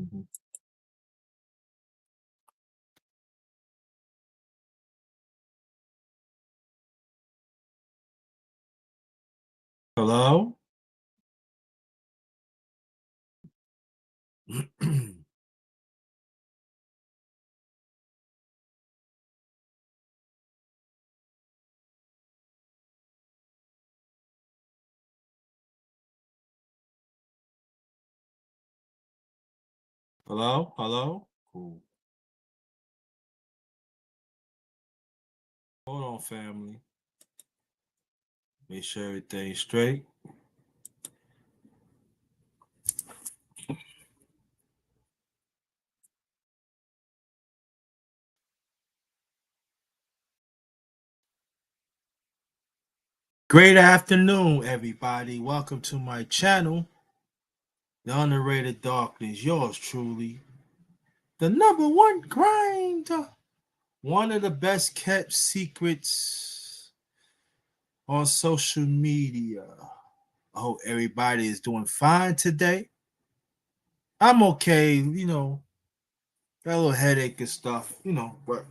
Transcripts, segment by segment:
Mhm. Hello? Hello? Hello? Cool. Hold on, family. Make sure everything's straight. Great afternoon, everybody. Welcome to my channel, The Underrated Darkness. Yours truly, the number one grinder. One of the best kept secrets on social media. I hope everybody is doing fine today. I'm okay, got a little headache and stuff, but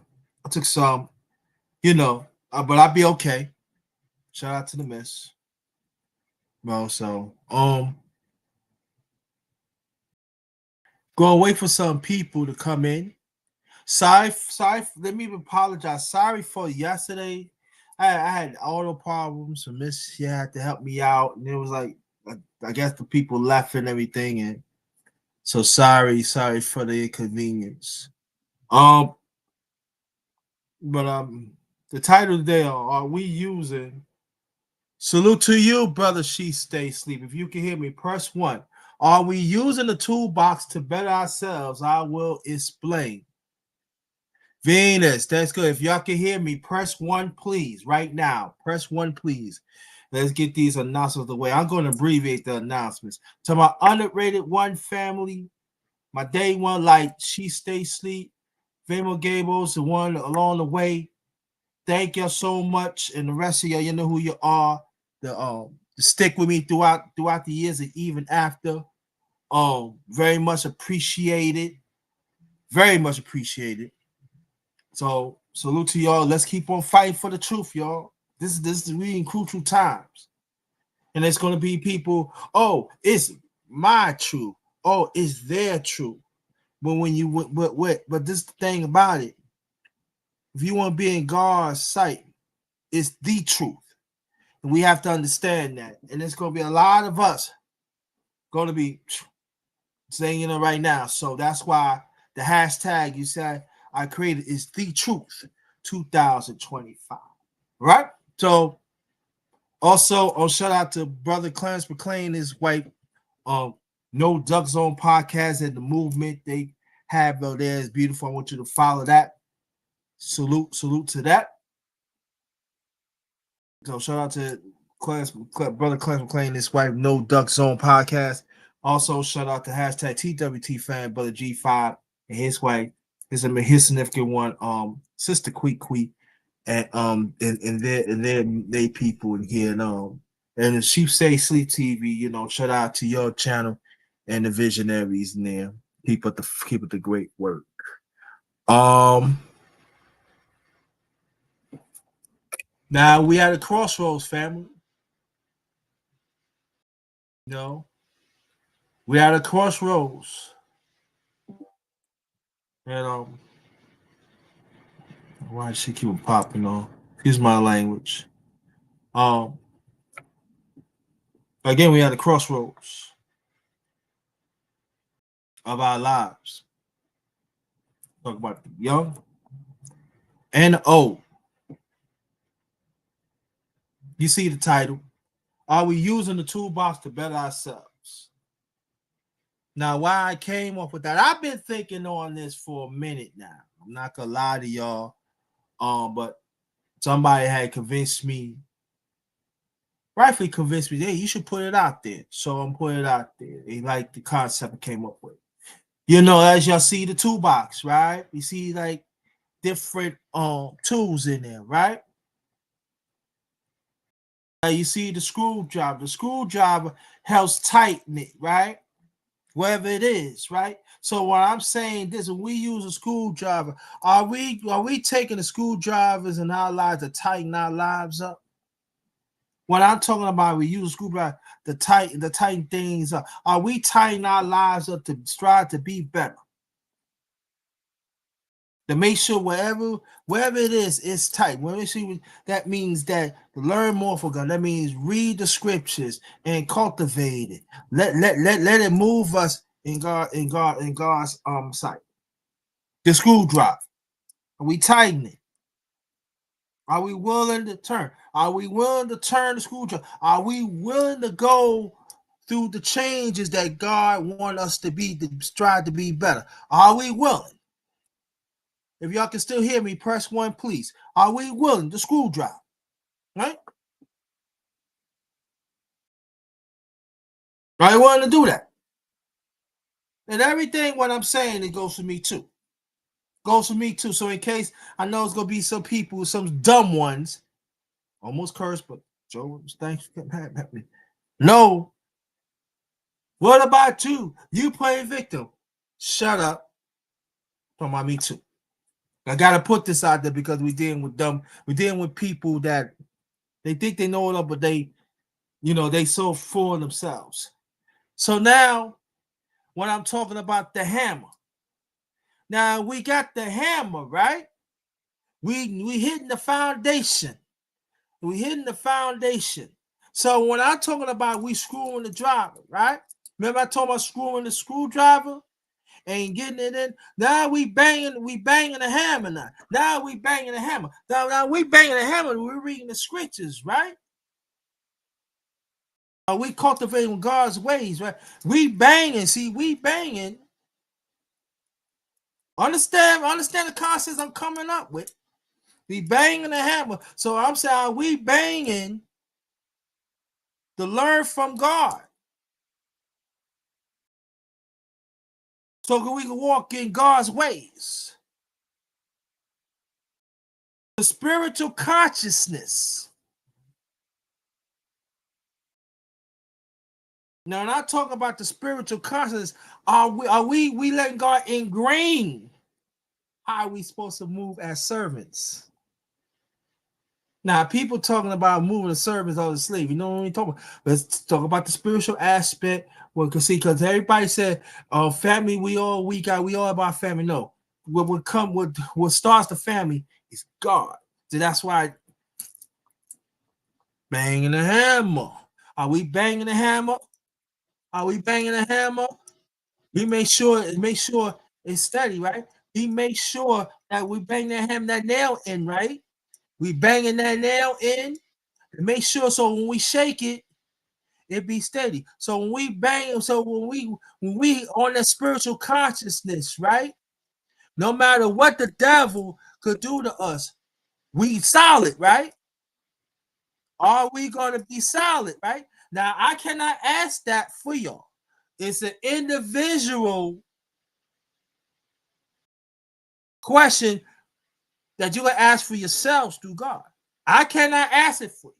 I took some, but I'll be okay. Shout out to the miss. Well, so gonna wait for some people to come in. Sorry. Let me apologize. Sorry for yesterday. I had auto problems. So Miss she had to help me out, and it was like I guess the people left and everything, and so sorry for the inconvenience. Um, but the title today are we using? Salute to you, brother. She stay asleep. If you can hear me, press one. Are we using the toolbox to better ourselves? I will explain. Venus, that's good. If y'all can hear me, press one, please, right now. Press one, please. Let's get these announcements away. I'm going to abbreviate the announcements. To my underrated one family, my day one, like she stay sleep. Vamo Gables, the one along the way. Thank you so much. And the rest of y'all, you know who you are. The stick with me throughout the years and even after. Very much appreciated. Very much appreciated. So salute to y'all. Let's keep on fighting for the truth, y'all. This is really crucial times. And it's gonna be people, oh, it's my truth. Oh, it's their truth. But when you but this thing about it, if you want to be in God's sight, it's the truth. And we have to understand that. And there's gonna be a lot of us gonna be saying right now. So that's why the hashtag you said I created is the truth 2025. Right? So also shout out to brother Clarence McLean, his wife, um, No Duck Zone podcast and the movement they have there is beautiful. I want you to follow that. Salute to that. So shout out to brother Clarence McLean, his wife, No Duck Zone podcast. Also shout out to hashtag TWT fan, brother G5 and his wife. His significant one, sister Queek, and their people in here, and the Sheep Say Sleep TV, shout out to your channel and the visionaries in there. Keep up the great work. Now we at a crossroads, family. You know, we at a crossroads. And why does she keep popping on? Excuse my language. Um, again, we at a crossroads of our lives. Talk about the young and the old. You see the title. Are we using the toolbox to better ourselves? Now, why I came up with that, I've been thinking on this for a minute now. I'm not gonna lie to y'all. But somebody had convinced me, rightfully convinced me, hey, you should put it out there. So I'm putting it out there. They like the concept I came up with. As y'all see the toolbox, right? You see like different tools in there, right? You see the screwdriver. The screwdriver helps tighten it, right? wherever it is, right? So what I'm saying this, when we use a screwdriver, are we taking the screwdrivers in our lives to tighten our lives up? When I'm talking about we use a screwdriver to tighten things up, are we tightening our lives up to strive to be better? To make sure wherever it is, it's tight. When we see that means that to learn more for God, that means read the scriptures and cultivate it. Let it move us in God's sight. The screwdriver. Are we tightening? Are we willing to turn? Are we willing to turn the screwdriver? Are we willing to go through the changes that God wants us to be, to strive to be better? Are we willing? If y'all can still hear me, press 1, please. Are we willing to screwdriver? Right? Are you willing to do that? And everything what I'm saying, it goes for me too. Goes for me too. So in case I know it's gonna be some people, some dumb ones, almost cursed, but Joe, thanks for getting at me. No. What about you? You playing victim. Shut up. Talking about me too. I gotta put this out there because we're dealing with we're dealing with people that they think they know it all, but they so full of themselves. So now when I'm talking about the hammer. Now we got the hammer, right? We hitting the foundation. We hitting the foundation. So when I'm talking about we screwing the driver, right? Remember I told about screwing the screwdriver and getting it in. Now we banging the hammer now. Now we banging the hammer. Now we banging the hammer. We're reading the scriptures, right? We cultivating God's ways, right? We banging. See, we banging. Understand the concepts I'm coming up with. We banging the hammer. So I'm saying we banging to learn from God. So we can walk in God's ways. The spiritual consciousness. Now, when I talk about the spiritual consciousness, are we letting God ingrain how are we supposed to move as servants? Now, people talking about moving the servants out of slave. You know what I'm talking about? Let's talk about the spiritual aspect. Well, because everybody said, "Oh, family, we all about family." No, what starts the family is God. So that's why banging the hammer. Are we banging the hammer? Are we banging the hammer? We make sure it's steady, right? We make sure that we bang that nail in, right? We banging that nail in. Make sure so when we shake it, it be steady. So when we bang, so when we on that spiritual consciousness, right? No matter what the devil could do to us, we solid, right? Are we gonna be solid, right? Now I cannot ask that for y'all. It's an individual question that you can ask for yourselves through God. I cannot ask it for you.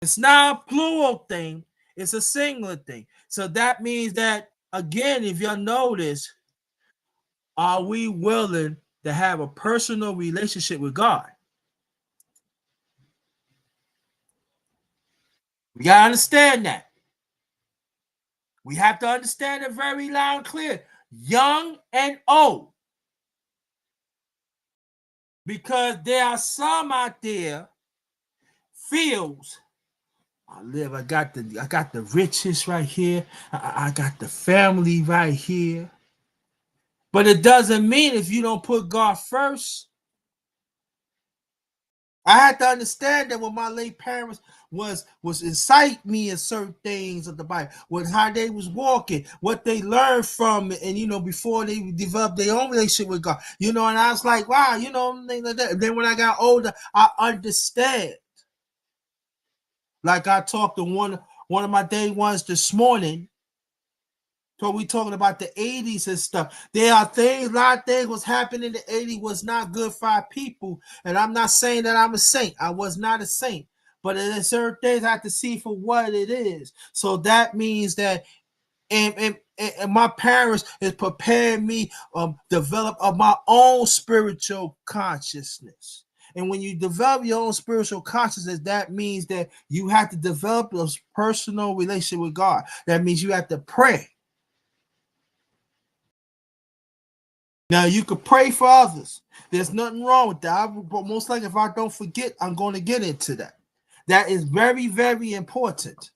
It's not a plural thing, it's a singular thing. So that means that, again, if y'all notice, are we willing to have a personal relationship with God? We got to understand that. We have to understand it very loud and clear, young and old. Because there are some out there feels I got the riches right here. I got the family right here. But it doesn't mean if you don't put God first. I had to understand that when my late parents was incite me in certain things of the Bible, with how they was walking, what they learned from it, and before they developed their own relationship with God, and I was like, wow, things like that. And then when I got older, I understand. Like I talked to one of my day ones this morning. So we talking about the 80s and stuff. There are things, a lot of things was happening in the 80s was not good for our people. And I'm not saying that I'm a saint. I was not a saint. But there's certain things I have to see for what it is. So that means that and my parents is preparing me develop of my own spiritual consciousness. And when you develop your own spiritual consciousness, that means that you have to develop a personal relationship with God. That means you have to pray. Now you could pray for others. There's nothing wrong with that. But most likely, if I don't forget, I'm going to get into that. That is very, very important.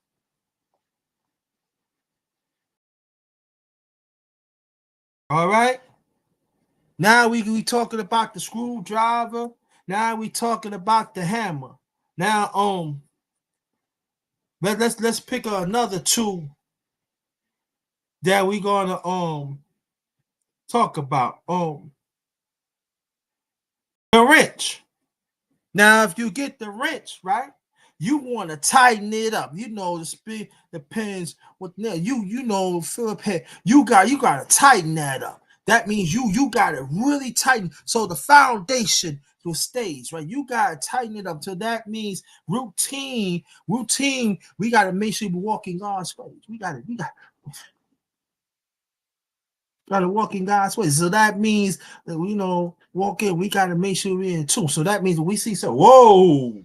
All right. Now we talking about the screwdriver. Now we talking about the hammer. Now let's pick another tool that we gonna talk about. The wrench. Now, if you get the wrench, right, you want to tighten it up. You know, the speed depends what you know, Philip head. You gotta tighten that up. That means you gotta really tighten so the foundation will stays, right? You gotta tighten it up. So that means routine. We gotta make sure we walk in God's ways. We gotta walk in God's ways. So that means that walk in, we gotta make sure we're in tune. So that means when we see so, whoa,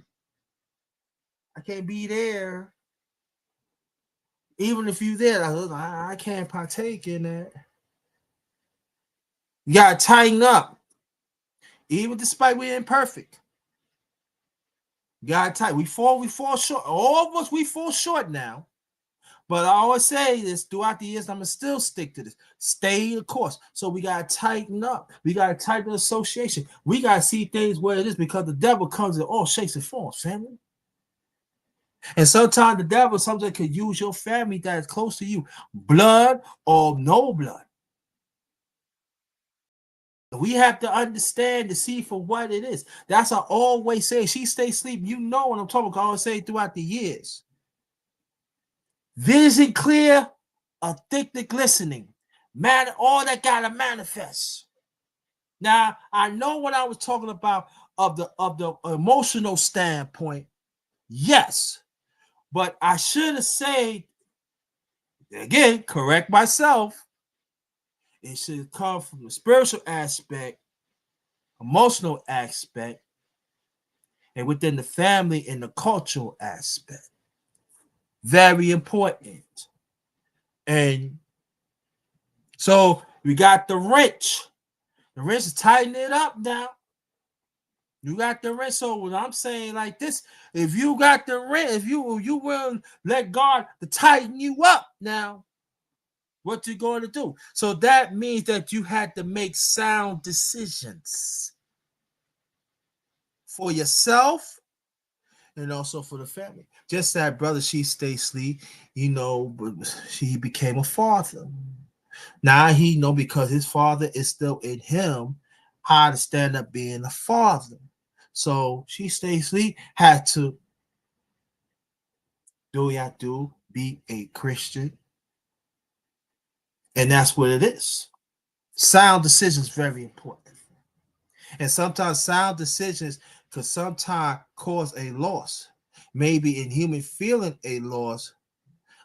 I can't be there. Even if you there, I can't partake in that. You gotta tighten up. Even despite we're imperfect. You gotta tighten. We fall short. All of us, we fall short now. But I always say this throughout the years, I'm gonna still stick to this. Stay the course. So we gotta tighten up. We gotta tighten the association. We gotta see things where it is because the devil comes in all shapes and forms, family. And sometimes the devil sometimes could use your family that is close to you, blood or no blood. We have to understand to see for what it is. That's I always say. She stay asleep. You know what I'm talking about. I always say throughout the years. Vision clear, authentic glistening. Man, all that gotta manifest. Now, I know what I was talking about of the emotional standpoint. Yes, but I should have said again, correct myself. It should come from the spiritual aspect, emotional aspect, and within the family and the cultural aspect. Very important. And so we got the wrench. The wrench is tightening it up now. You got the wrench. So what I'm saying like this, if you got the wrench, if you will let God to tighten you up now, what you going to do? So that means that you had to make sound decisions for yourself and also for the family. Just that brother, she stay asleep, she became a father. Now he know because his father is still in him how to stand up being a father. So she stay asleep, had to be a Christian. And that's what it is. Sound decisions very important. And sometimes sound decisions could sometimes cause a loss. Maybe in human feeling a loss,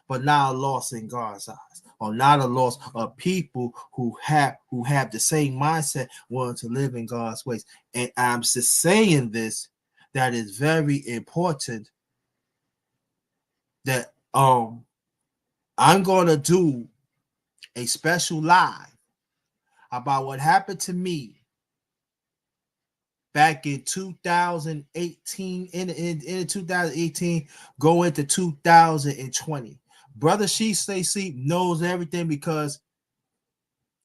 but not a loss in God's eyes, or not a loss of people who have the same mindset, wanting to live in God's ways. And I'm just saying this, that is very important. That I'm gonna do a special live about what happened to me back in 2018, in 2018, go into 2020. Brother She Stay Sleep knows everything because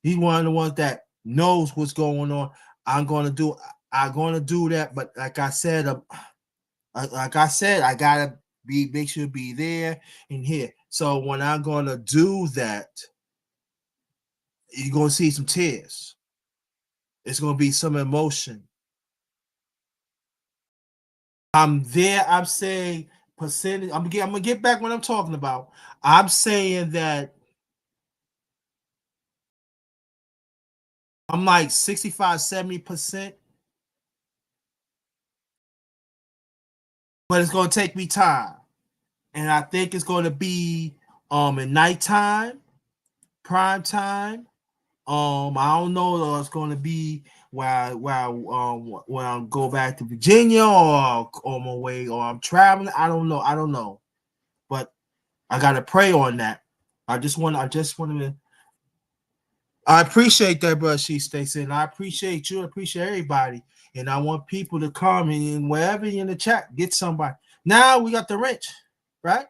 he's one of the ones that knows what's going on. I'm gonna do that, but like I said, I gotta make sure to be there and here. So when I'm gonna do that, you're gonna see some tears. It's gonna be some emotion. I'm there. I'm saying percentage. I'm gonna get back what I'm talking about. I'm saying that I'm like 65, 70%, but it's gonna take me time. And I think it's gonna be in nighttime. prime time. I don't know if it's going to be when I go back to Virginia or on my way or I'm traveling. I don't know. I don't know, but I gotta pray on that. I just want to. I appreciate that, brother. She Stacy, and I appreciate you. I appreciate everybody, and I want people to come and wherever you're in the chat, get somebody. Now we got the wrench, right?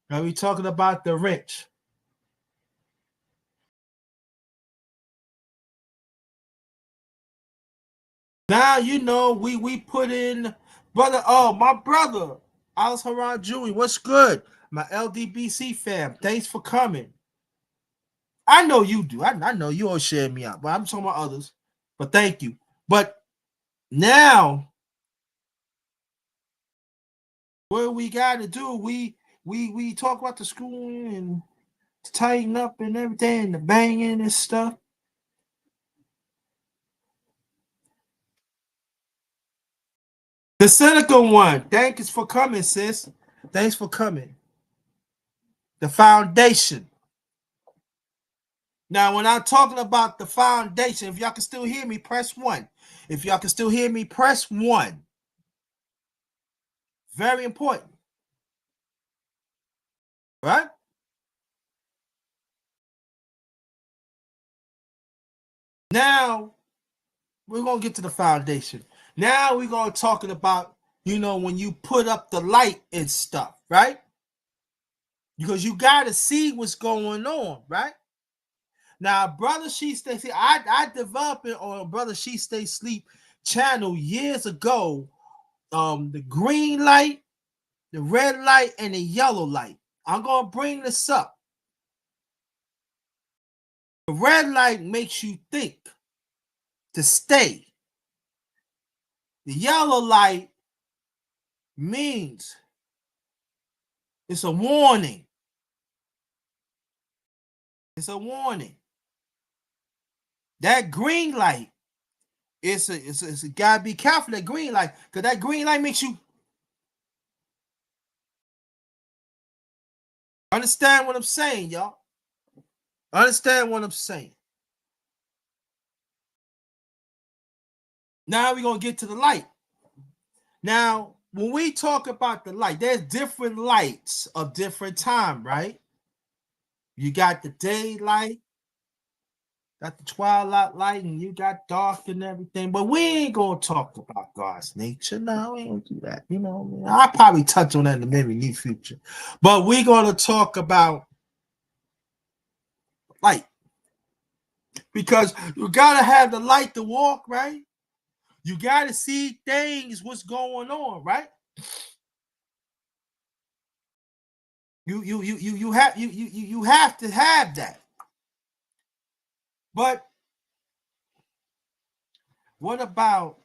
Now we talking about the wrench. Now you know we put in brother. Oh, my brother, Alice Haran Jr. What's good? My LDBC fam. Thanks for coming. I know you do. I know you all share me out, but I'm talking about others. But thank you. But now what we got to do, we talk about the school and tighten up and everything, and the banging and stuff. The cynical one. Thanks for coming, sis. Thanks for coming. The foundation. Now, when I'm talking about the foundation, if y'all can still hear me, press one. If y'all can still hear me, press one. Very important. Right? Now, we're going to get to the foundation. Now, we're going to talking about, when you put up the light and stuff, right? Because you got to see what's going on, right? Now, Brother She Stay Sleep, I developed it on Brother She Stay Sleep channel years ago. The green light, the red light, and the yellow light. I'm going to bring this up. The red light makes you think to stay. The yellow light means it's a warning. It's a warning. That green light, it's a gotta be careful. That green light, because that green light makes you understand what I'm saying, y'all. Understand what I'm saying. Now we're gonna get to the light. Now, when we talk about the light, there's different lights of different time, right? You got the daylight, got the twilight light, and you got dark and everything. But we ain't gonna talk about God's nature. No, we ain't do that. I'll probably touch on that in the very near future. But we're gonna talk about light. Because you gotta have the light to walk, right? You gotta see things, what's going on, right? You have to have that. But what about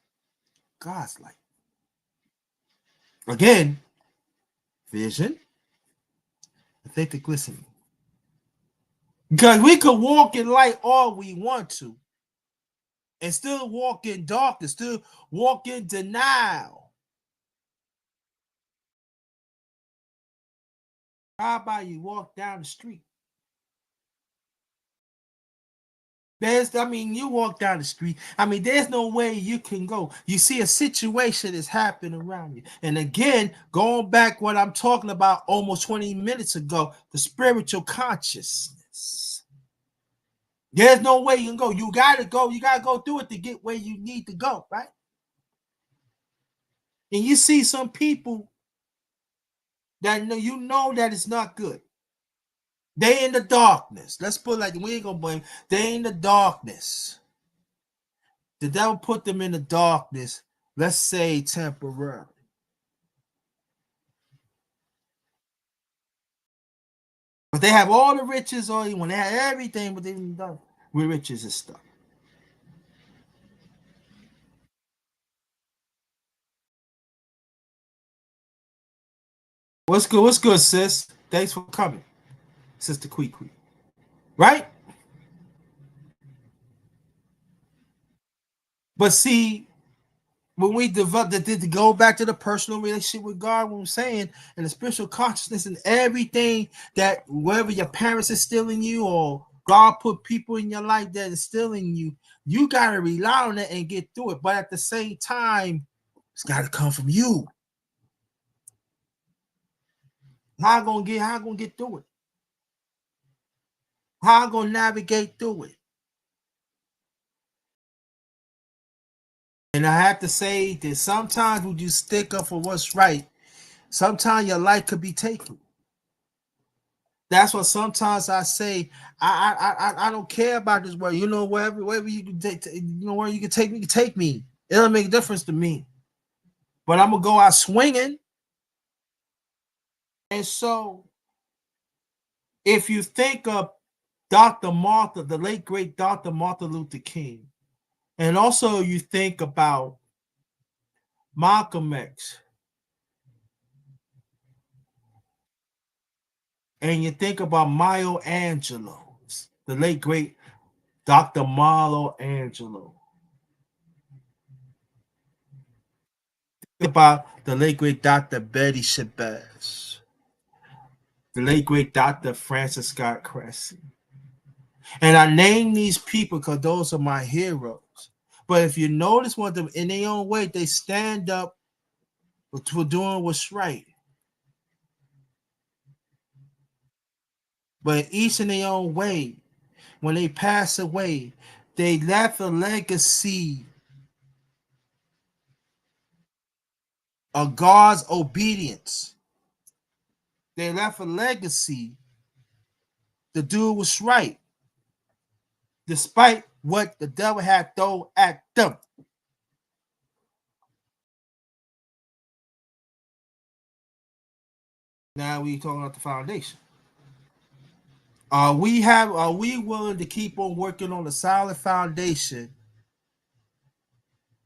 God's light? Again, vision, authentic glistening. Because we could walk in light all we want to and still walk in darkness, still walk in denial. How about you walk down the street? You walk down the street. There's no way you can go. You see a situation is happening around you. And again, going back what I'm talking about almost 20 minutes ago, the spiritual consciousness. There's no way you can go. You gotta go. You gotta go through it to get where you need to go, right? And you see some people that know that it's not good. They in the darkness. Let's put it like we ain't gonna blame. They in the darkness. The devil put them in the darkness, let's say temporarily. But they have all the riches, or when they have everything, but they didn't done with riches and stuff. What's good? What's good, sis? Thanks for coming, Sister Quee. Right? But see, when we develop that, to go back to the personal relationship with God, what I'm saying, and the spiritual consciousness and everything that whether your parents are still in you or God put people in your life that is still in you, you gotta rely on it and get through it. But at the same time, it's gotta come from you. How I gonna get through it? How I gonna navigate through it? And I have to say that sometimes when you stick up for what's right, sometimes your life could be taken. That's what sometimes I say. I don't care about this world. You know, wherever you can take, you know, where you can take me, you can take me. It don't make a difference to me. But I'm gonna go out swinging. And so, if you think of Dr. Martha, the late great Dr. Martin Luther King, and also you think about Malcolm X, and you think about Milo Angelou, the late great Dr. Milo Angelou. Think about the late great Dr. Betty Shabazz, the late great Dr. Francis Scott Cressy. And I name these people because those are my heroes. But if you notice what them in their own way, they stand up for doing what's right. But each in their own way, when they pass away, they left a legacy of God's obedience. They left a legacy to do what's right, despite what the devil had thrown at them. Now we talking about the foundation. Are we willing to keep on working on a solid foundation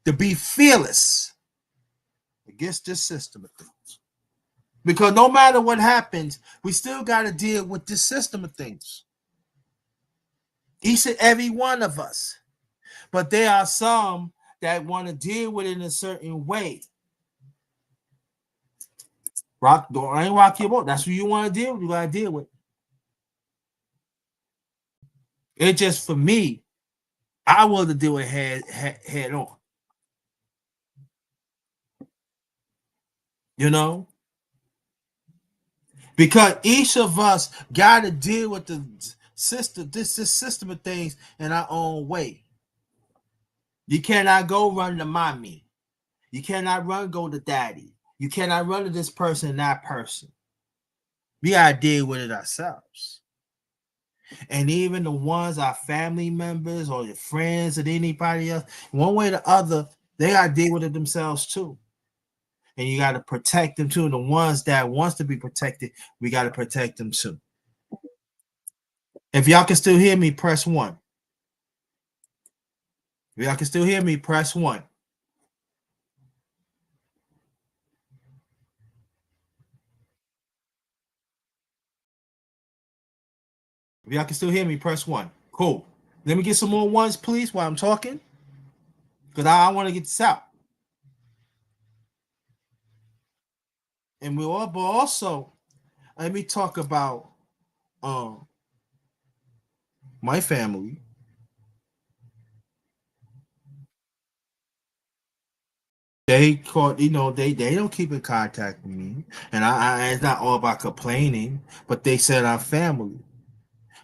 to be fearless against this system of things? Because no matter what happens, we still got to deal with this system of things. Each and every one of us. But there are some that want to deal with it in a certain way. I ain't rock your boat. That's what you want to deal with. You got to deal with. It just for me, I want to deal with head on. You know, because each of us got to deal with the system, this system of things in our own way. You cannot go run to mommy. You cannot run go to daddy. You cannot run to this person and that person. We gotta deal with it ourselves. And even the ones our family members or your friends or anybody else, one way or the other, they gotta deal with it themselves too. And you gotta protect them too. The ones that wants to be protected, we gotta protect them too. If y'all can still hear me, press one. If y'all can still hear me, press one. If y'all can still hear me, press one. Cool. Let me get some more ones, please, while I'm talking. Because I want to get this out. And we all, but also, let me talk about my family. They caught, they don't keep in contact with me. And it's not all about complaining, but they said I'm family.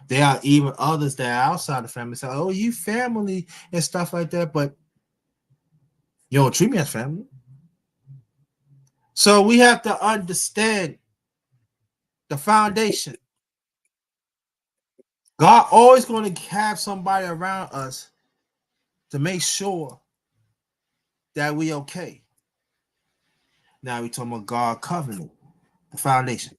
There are even others that are outside the family say, oh, you family and stuff like that, but you don't treat me as family. So we have to understand the foundation. God always going to have somebody around us to make sure that we okay. Now we talking about God covenant, the foundation.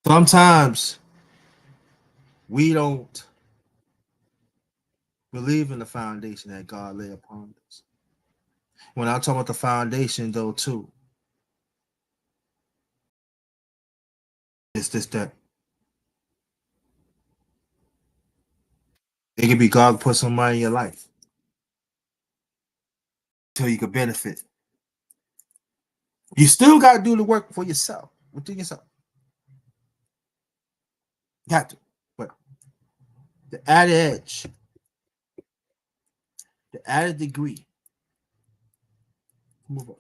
Sometimes we don't believe in the foundation that God lay upon us. When I'm talking about the foundation, though, too, it's this that It could be God put somebody in your life so you could benefit. You still got to do the work for yourself, within yourself. You got to. But the added edge, the added degree, move on.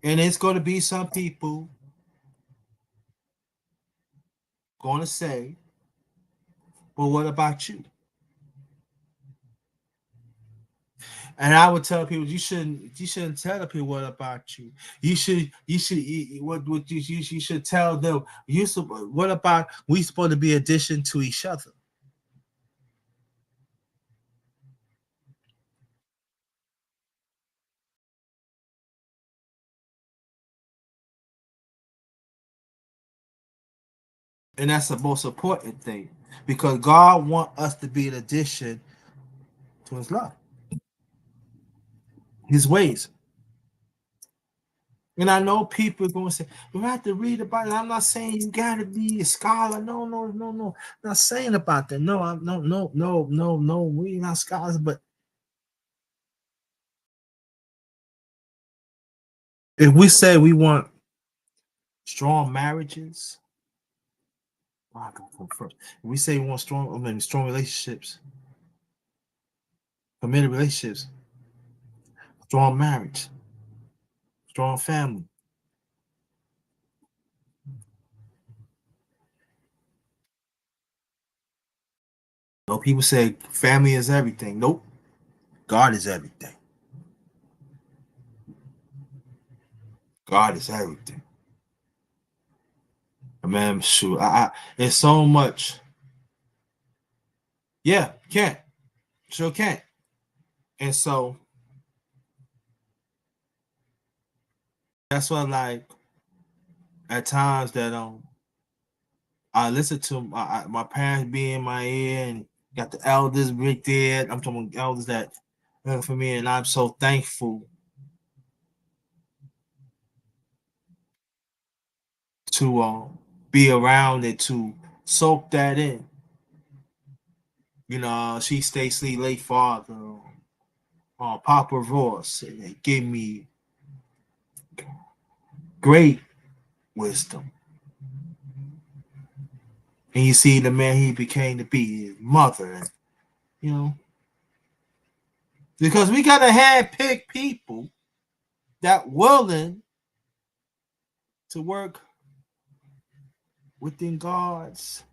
And it's going to be some people going to say, well, what about you? And I would tell people you shouldn't tell the people what about you. You should tell them what about we supposed to be addition to each other. And that's the most important thing because God wants us to be an addition to his love, his ways. And I know people are going to say, you have to read about it. I'm not saying you got to be a scholar. No, no, no, no. I'm not saying about that. No, I'm no, no, no, no, no. We're not scholars, but if we say we want strong marriages, well, I can come first. If we say we want strong relationships, committed relationships, strong marriage, strong family. No, people say family is everything. Nope, God is everything. God is everything. Man, shoot, it's so much. Yeah, can't, sure can't. And so that's what like at times that I listen to my parents be in my ear and got the elders right there. I'm talking about elders that for me, and I'm so thankful to be around it to soak that in. You know, she Stacy late father, Papa Ross, and it gave me great wisdom. And you see the man he became to be, his mother, and you know, because we gotta handpick people that willing to work within God's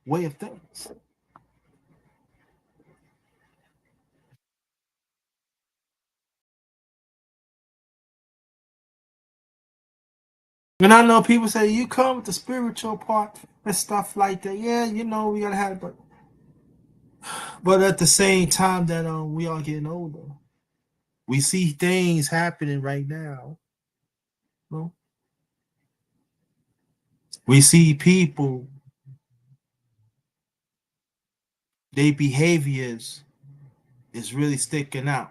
way of things. And I know people say you come with the spiritual part and stuff like that. Yeah, you know we gotta have it, but at the same time that we are getting older, we see things happening right now. You know? We see people, their behaviors is really sticking out.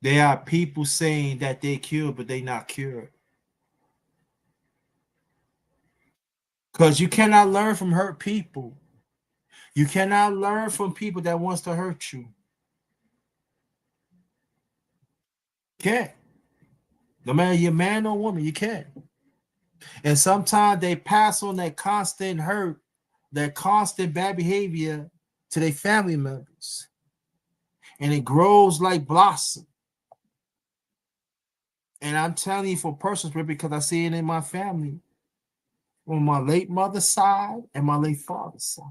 There are people saying that they cured, but they not cured. Because you cannot learn from hurt people. You cannot learn from people that wants to hurt you. Can't. No matter you're man or woman, you can't. And sometimes they pass on that constant hurt, that constant bad behavior to their family members. And it grows like blossom. And I'm telling you for personal because I see it in my family on my late mother's side and my late father's side.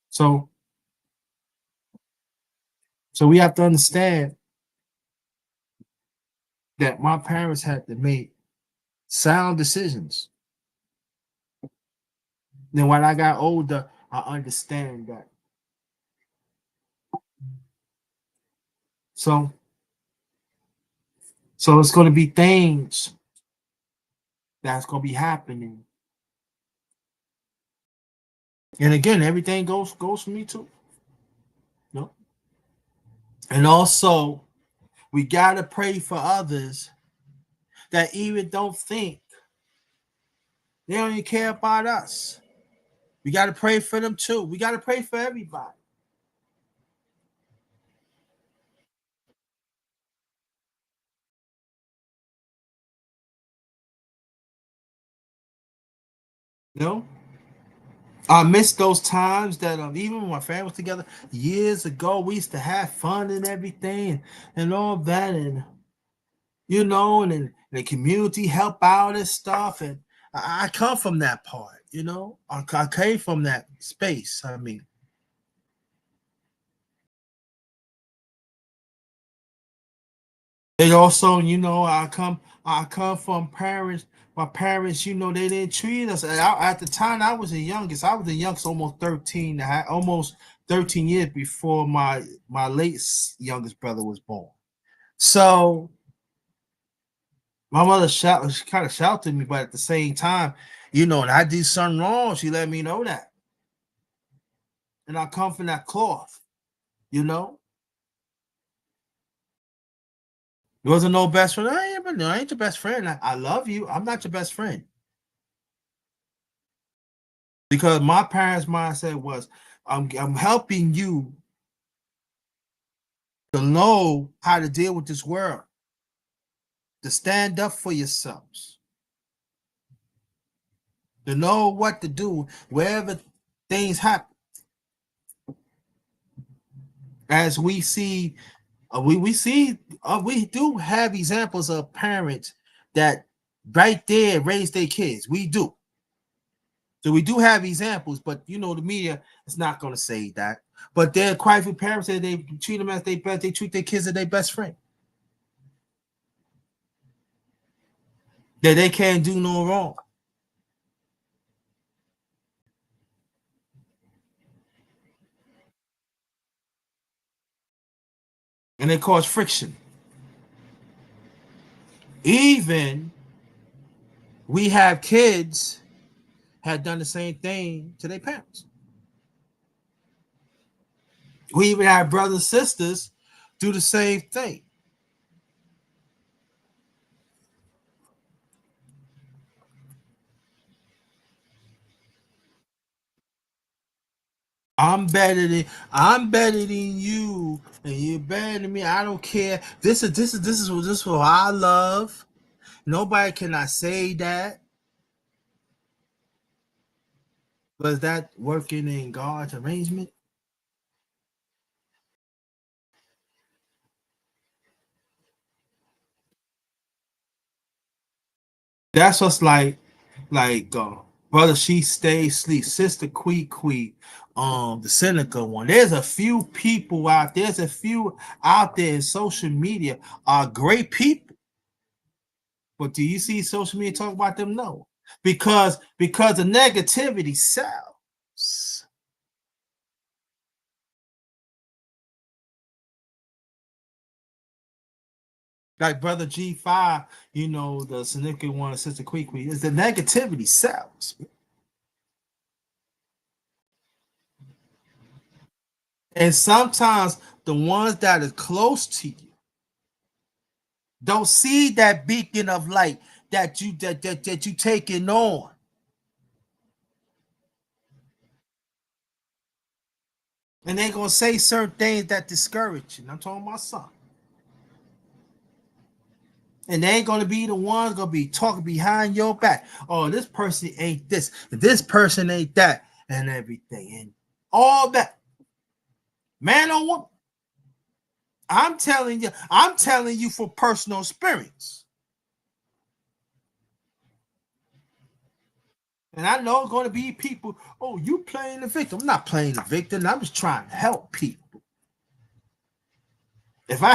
So so we have to understand that my parents had to make sound decisions. Then when I got older, I understand that. So so it's gonna be things that's gonna be happening. And again, everything goes for me too. And also, we got to pray for others that even don't think they don't even care about us. We got to pray for them too. We got to pray for everybody. You know, I miss those times that even when my family was together years ago, we used to have fun and everything and all that, and and in the community help out and stuff. And I come from that part, I came from that space. I mean, and also, I come from parents. My parents, they didn't treat us. At the time, I was the youngest. I was the youngest, almost 13, almost 13 years before my late youngest brother was born. So my mother she kind of shouted me, but at the same time, and I did something wrong. She let me know that, and I come from that cloth. You know, there wasn't no best friend. I ain't your best friend. I love you. I'm not your best friend. Because my parents' mindset was, I'm helping you to know how to deal with this world, to stand up for yourselves, to know what to do wherever things happen. As we see, we do have examples of parents that right there raise their kids. We do. So we do have examples, but the media is not going to say that. But there are quite a few parents that they treat them as they best. They treat their kids as their best friend. That they can't do no wrong, and they cause friction. Even we have kids had done the same thing to their parents. We even have brothers and sisters do the same thing. I'm better than you, and you're better than me. I don't care. This is what I love. Nobody cannot say that. Was that working in God's arrangement? That's what's like brother she stays sleep, sister Quee, the cynical one. There's a few people out there's a few out there in social media are great people, but do you see social media talk about them? No, because the negativity sells. Like brother G5, the significant one, sister Quee is the negativity sells. And sometimes the ones that are close to you don't see that beacon of light that you taking on. And they're gonna say certain things that discourage you. And I'm talking my son. And they ain't gonna be the ones gonna be talking behind your back. Oh, this person ain't this, this person ain't that, and everything. And all that. Man or woman. I'm telling you for personal experience. And I know going to be people, oh, you playing the victim. I'm not playing the victim. I'm just trying to help people. If God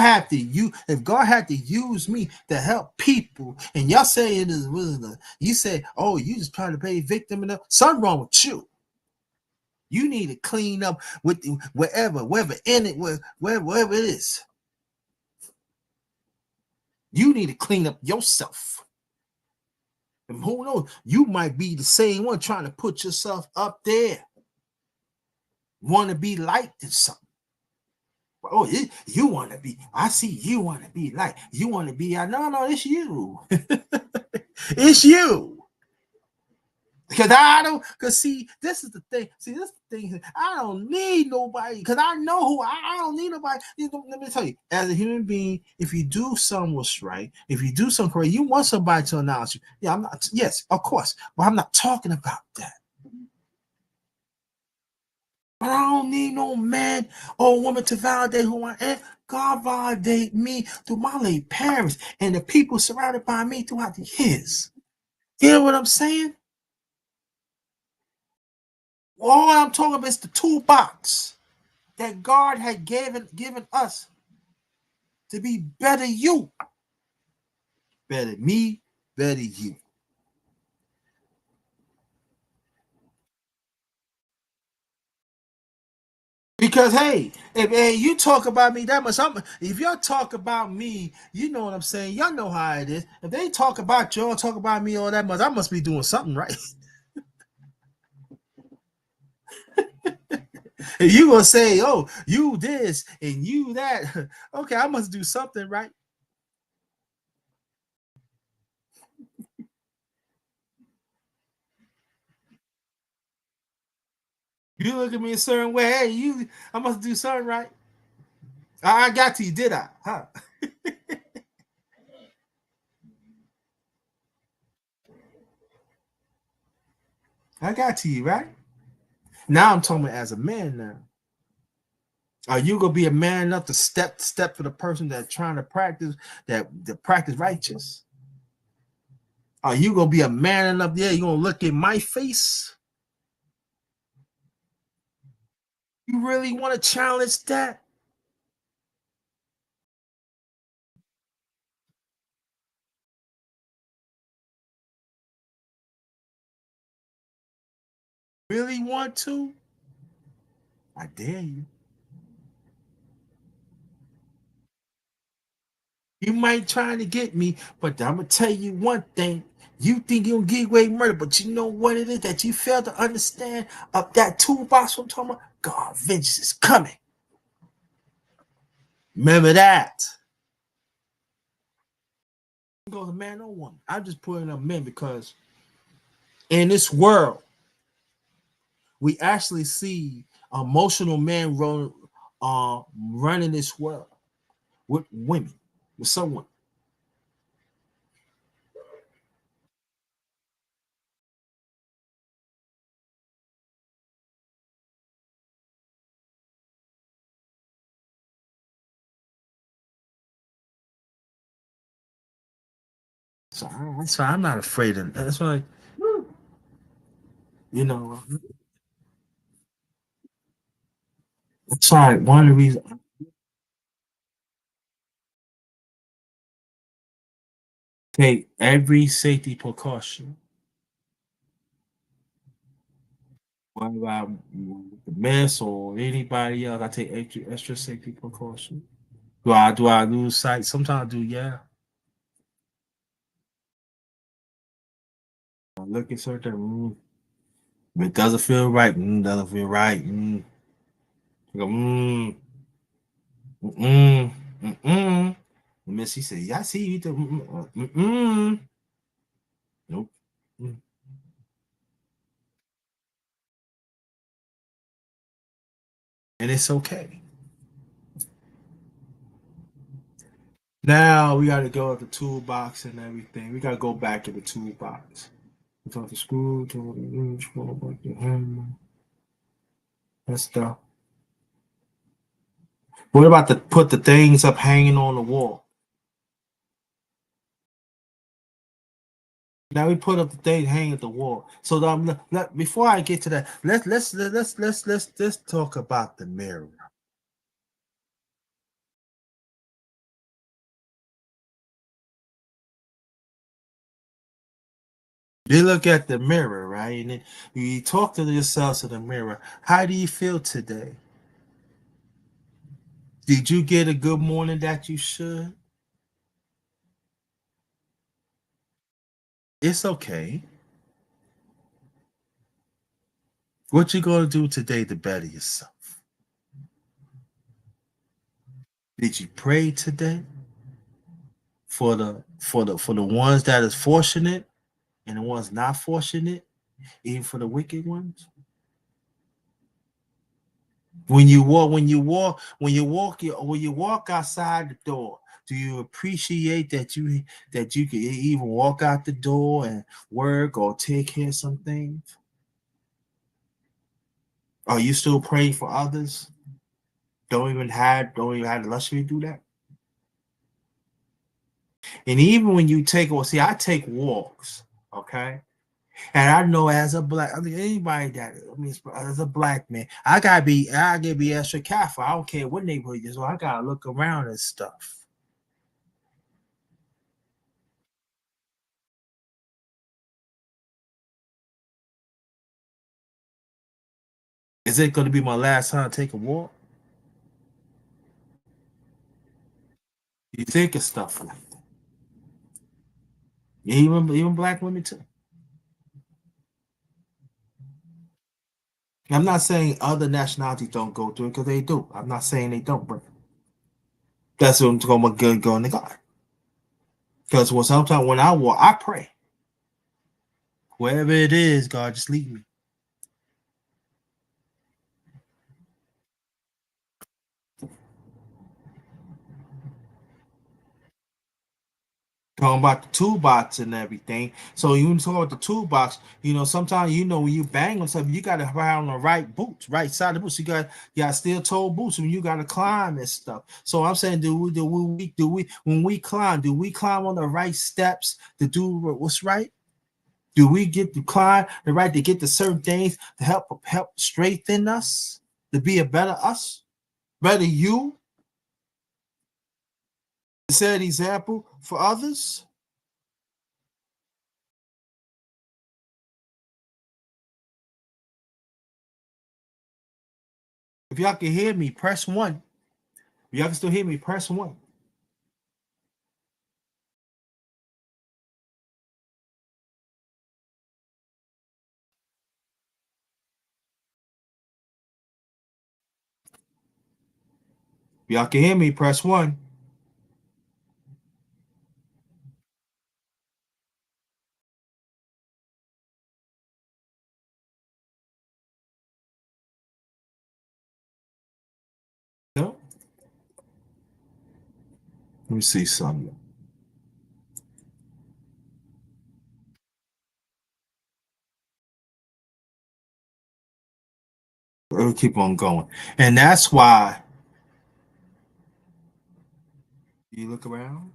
had to use me to help people, and y'all say it is wisdom, you say, oh, you just trying to play victim enough, something wrong with you. You need to clean up with wherever in it, wherever it is. You need to clean up yourself. And who knows, you might be the same one trying to put yourself up there, want to be liked in something. Oh, you want to be. I see you want to be like. You want to be. No, it's you. It's you. Because I don't, because see, this is the thing. See, this is the thing. I don't need nobody because I know who I don't need nobody. Let me tell you, as a human being, if you do something what's right, if you do something correct, you want somebody to acknowledge you. Yeah, I'm not, yes, of course, but I'm not talking about that. But I don't need no man or woman to validate who I am. God validate me through my late parents and the people surrounded by me throughout the years. You know what I'm saying? All I'm talking about is the toolbox that God had given us to be better you, better me, better you. Because hey, if you talk about me that much, if y'all talk about me, you know what I'm saying. Y'all know how it is. If they talk about y'all, talk about me all that much, I must be doing something right. If you gonna say, "Oh, you this and you that," okay, I must do something right. You look at me a certain way, hey, I must do something right. I got to you, did I? Huh? I got to you, right? Now I'm talking as a man now. Are you gonna be a man enough to step for the person that's trying to practice that practice righteous? Are you gonna be a man enough? Yeah, you gonna look in my face? You really want to challenge that? Really want to? I dare you. You might try to get me, but I'm gonna tell you one thing. You think you'll get away with murder, but you know what it is that you fail to understand of that toolbox I'm talking about? God, vengeance is coming. Remember that. Goes a man or woman. I'm just putting up men because in this world, we actually see emotional men running this world with women, with someone. So I'm not afraid of that. That's why, you know, that's why one of the reasons I take every safety precaution. Whether I'm the mess or anybody else, I take extra safety precaution. Do I lose sight? Sometimes I do, yeah. I look at certain if it doesn't feel right, doesn't feel right. I go, mm, mm. And then she said, "Yeah, I see you." Nope. Mm. And it's okay. Now we got to go at the toolbox and everything. We got to go back in the toolbox. We talk to school, talk to that stuff. What about the put the things up hanging on the wall? Now we put up the thing hanging at the wall. So before I get to that, let's talk about the mirror. You look at the mirror, right? And then you talk to yourself in the mirror. How do you feel today? Did you get a good morning that you should? It's okay. What you gonna do today to better yourself? Did you pray today for the ones that is fortunate and the ones not fortunate, even for the wicked ones? When you walk outside the door, do you appreciate that you can even walk out the door and work or take care of some things? Are you still praying for others? Don't even have the luxury to do that. And even when you take, well, see, I take walks, okay. And I know as a black, I mean, anybody that, I mean, as a black man, I gotta be extra careful. I don't care what neighborhood you're in, so I gotta look around and stuff. Is it gonna be my last time to take a walk? You think of stuff like that. Even black women too. I'm not saying other nationalities don't go through it because they do. I'm not saying they don't, but that's what I'm go in the God. Because sometimes when I walk, I pray. Wherever it is, God, just lead me. Talking about the toolbox and everything. So you talk about the toolbox, sometimes when you bang on something, you gotta have on the right boots, right side of the boots. You got steel toe boots when you gotta climb and stuff. So I'm saying, do we when we climb, do we climb on the right steps to do what's right? Do we get to climb the right to get to certain things to help strengthen us to be a better us, better you? Set an example for others. If y'all can hear me, press one. If y'all can still hear me, press one. If y'all can hear me, press one. No? Let me see something. We'll keep on going. And that's why you look around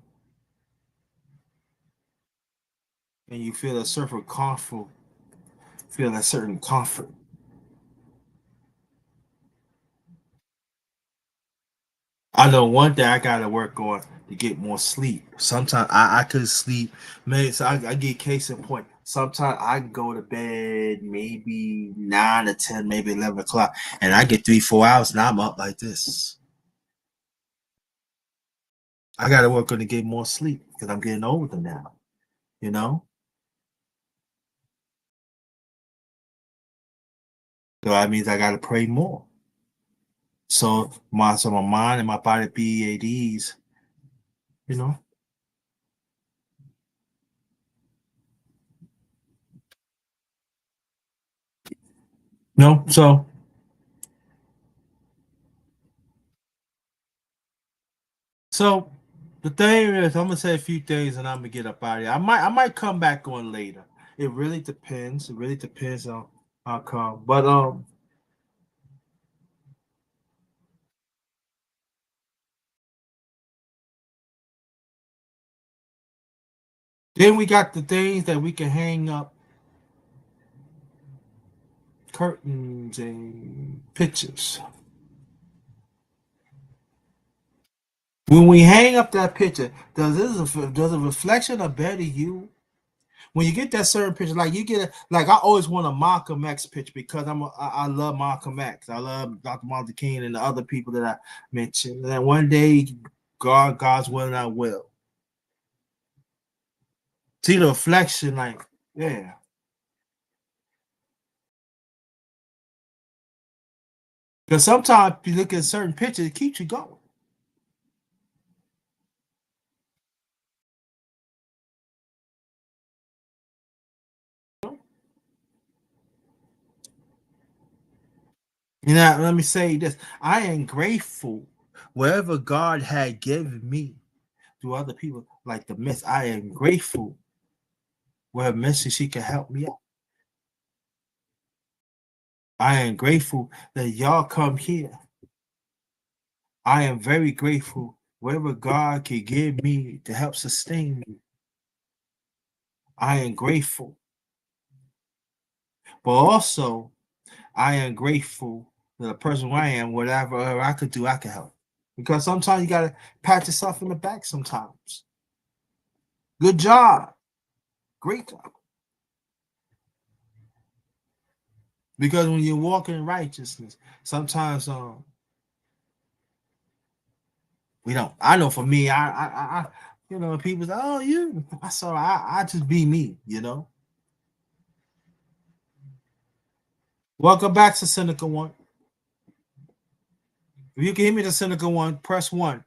and you feel a certain comfort, feel a certain comfort. I know one thing I gotta work on to get more sleep. Sometimes I could sleep, man. So I get case in point. Sometimes I can go to bed maybe 9 to 10, maybe 11 o'clock, and I get 3, 4 hours, and I'm up like this. I gotta work on to get more sleep because I'm getting older now. You know, so that means I gotta pray more. So my mind and my body be at ease. You know, no. So the thing is, I'm gonna say a few things and I'm gonna get up out of here. I might come back on later. It really depends. It really depends on how come. But then we got the things that we can hang up curtains and pictures. When we hang up that picture, does a reflection of better you? When you get that certain picture, like you get like I always want a Malcolm X picture because I love Malcolm X. I love Dr. Martin King and the other people that I mentioned. And then one day, God's willing, I will see the reflection. Like, yeah, because sometimes you look at certain pictures, it keeps you going. You know, let me say this. I am grateful wherever God had given me to other people, like the miss. I am grateful where Missy she can help me out. I am grateful that y'all come here. I am very grateful wherever God can give me to help sustain me. I am grateful. But also, I am grateful that the person who I am, whatever I could do, I can help. Because sometimes you gotta pat yourself in the back sometimes. Good job. Great job. Because when you're walking in righteousness, sometimes we don't. I know for me, I you know, people say, oh, you I saw I just be me, you know. Welcome back to Cynical One. If you can hear me the Cynical One, press one.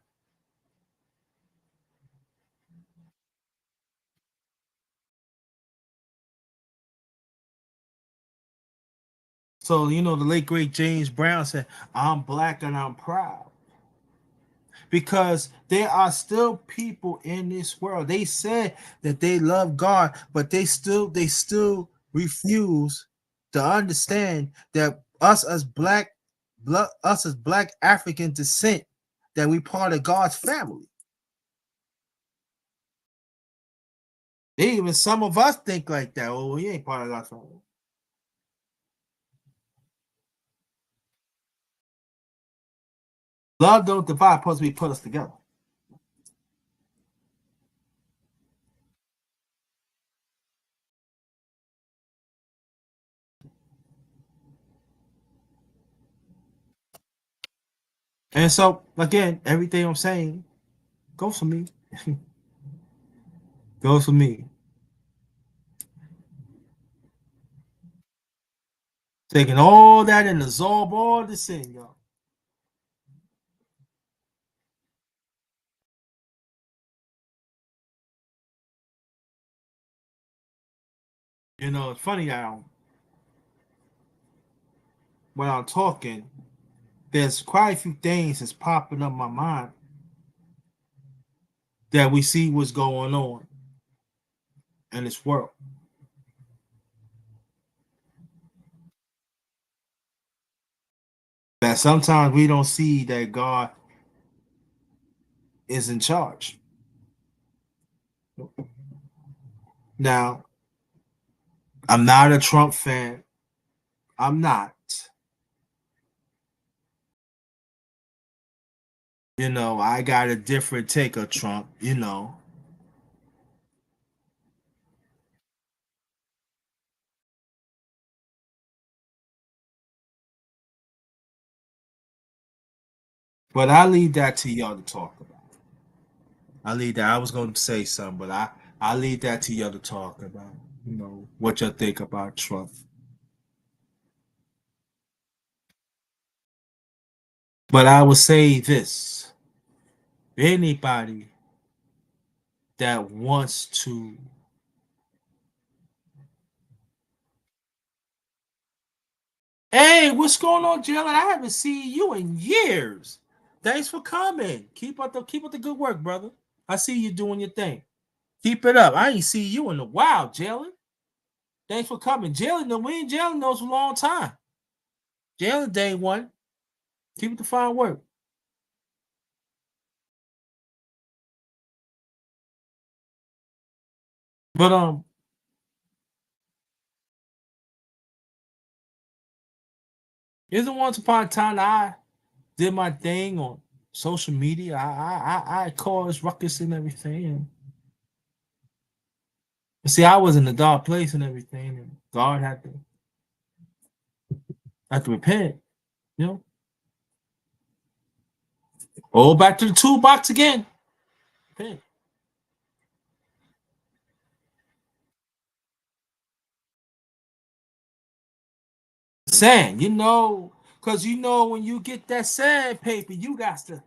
So, you know, the late great James Brown said, I'm black and I'm proud. Because there are still people in this world. They said that they love God, but they still refuse to understand that us as black African descent, that we part of God's family. Even some of us think like that. Oh, he ain't part of God's family. Love don't divide, supposed to be put us together. And so again, everything I'm saying goes for me. Goes for me. Taking all that and absorb all this in, y'all. You know, it's funny now when I'm talking, there's quite a few things that's popping up in my mind that we see what's going on in this world. That sometimes we don't see that God is in charge. Now, I'm not a Trump fan. I'm not. You know, I got a different take of Trump, you know. But I leave that to y'all to talk about. I leave that. I was going to say something, but I leave that to y'all to talk about. You know what y'all think about Trump. But I will say this: anybody that wants to, hey, what's going on, Jalen? I haven't seen you in years. Thanks for coming. Keep up the good work, brother. I see you doing your thing. Keep it up. I ain't see you in a while, Jalen. Thanks for coming, Jalen. The win, Jalen knows for a long time. Jalen, day one. Keep up the fine work. But isn't once upon a time I did my thing on social media. I caused ruckus and everything. And see, I was in a dark place and everything, and God had to repent. You know, oh, back to the toolbox again. Repent. Sand, you know, because you know when you get that sandpaper, you got to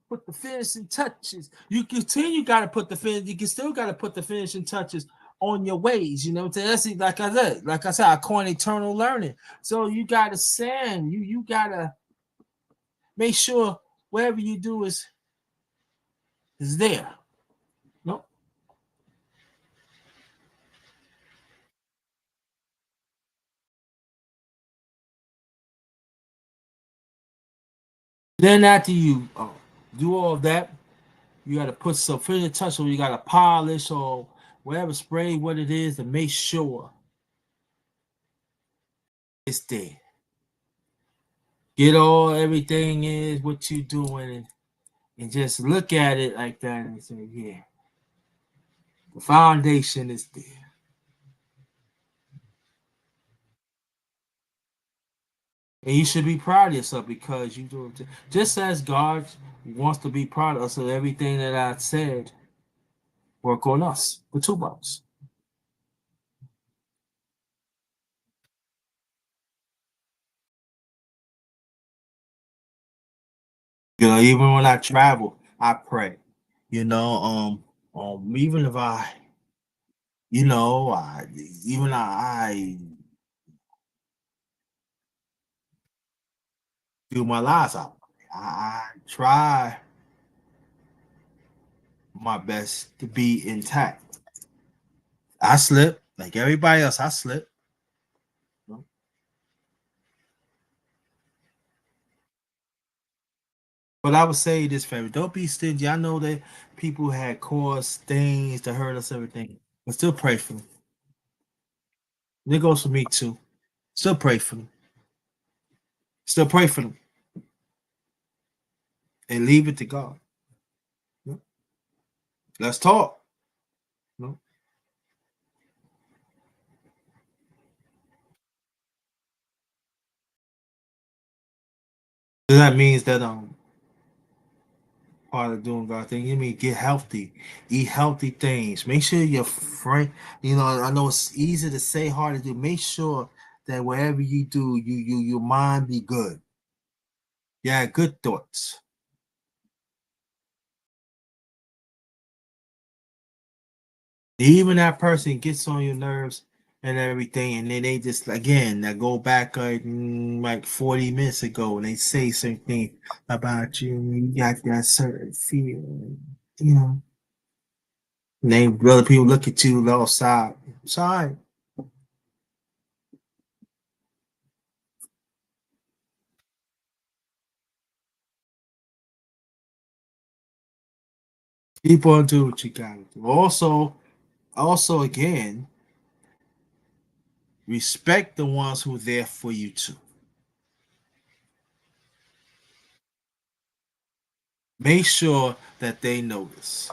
put the finishing touches. You got to put the fin. You can still got to put the finishing touches on your ways. You know what I'm saying? That's like I said, I coin eternal learning. So you gotta send, you gotta make sure whatever you do is there. No. Then after you do all of that, you got to put some finishing touch, or you got to polish or whatever spray, what it is, to make sure it's there. Get all everything is what you doing, and just look at it like that and say, yeah, the foundation is there. And you should be proud of yourself because you do it. Just as God wants to be proud of us of everything that I said, work on us, the toolbox. You know, even when I travel, I pray. You know, even if I, you know, even I do my lives out. I try my best to be intact. I slip like everybody else. I slip. You know? But I would say this, favor: don't be stingy. I know that people had caused things to hurt us, everything, but still pray for them. And it goes for me too. Still pray for them. Still pray for them, and leave it to God. You know? Let's talk. You know? That means that part of doing God thing. You mean get healthy, eat healthy things. Make sure your friend, you know, I know it's easy to say, hard to do. Make sure that whatever you do, your mind be good. Yeah, good thoughts. Even that person gets on your nerves and everything, and then they just again that go back like 40 minutes ago, and they say something about you, and you got that certain feeling, you know. And then other people look at you outside. Sorry. Keep on doing what you gotta do. Also again, respect the ones who are there for you too. Make sure that they notice.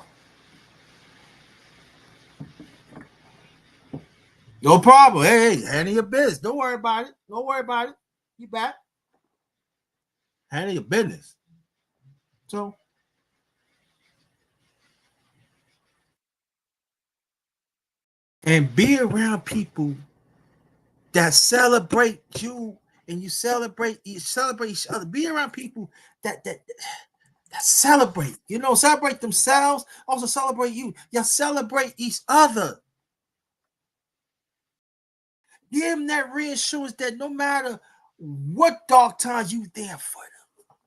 No problem. Hey, handle your business. Don't worry about it. Don't worry about it. You back. Handle your business. So, and be around people that celebrate you, and you celebrate each other. Be around people that celebrate. You know, celebrate themselves, also celebrate you. You celebrate each other. Give them that reassurance that no matter what dark times, you there for them.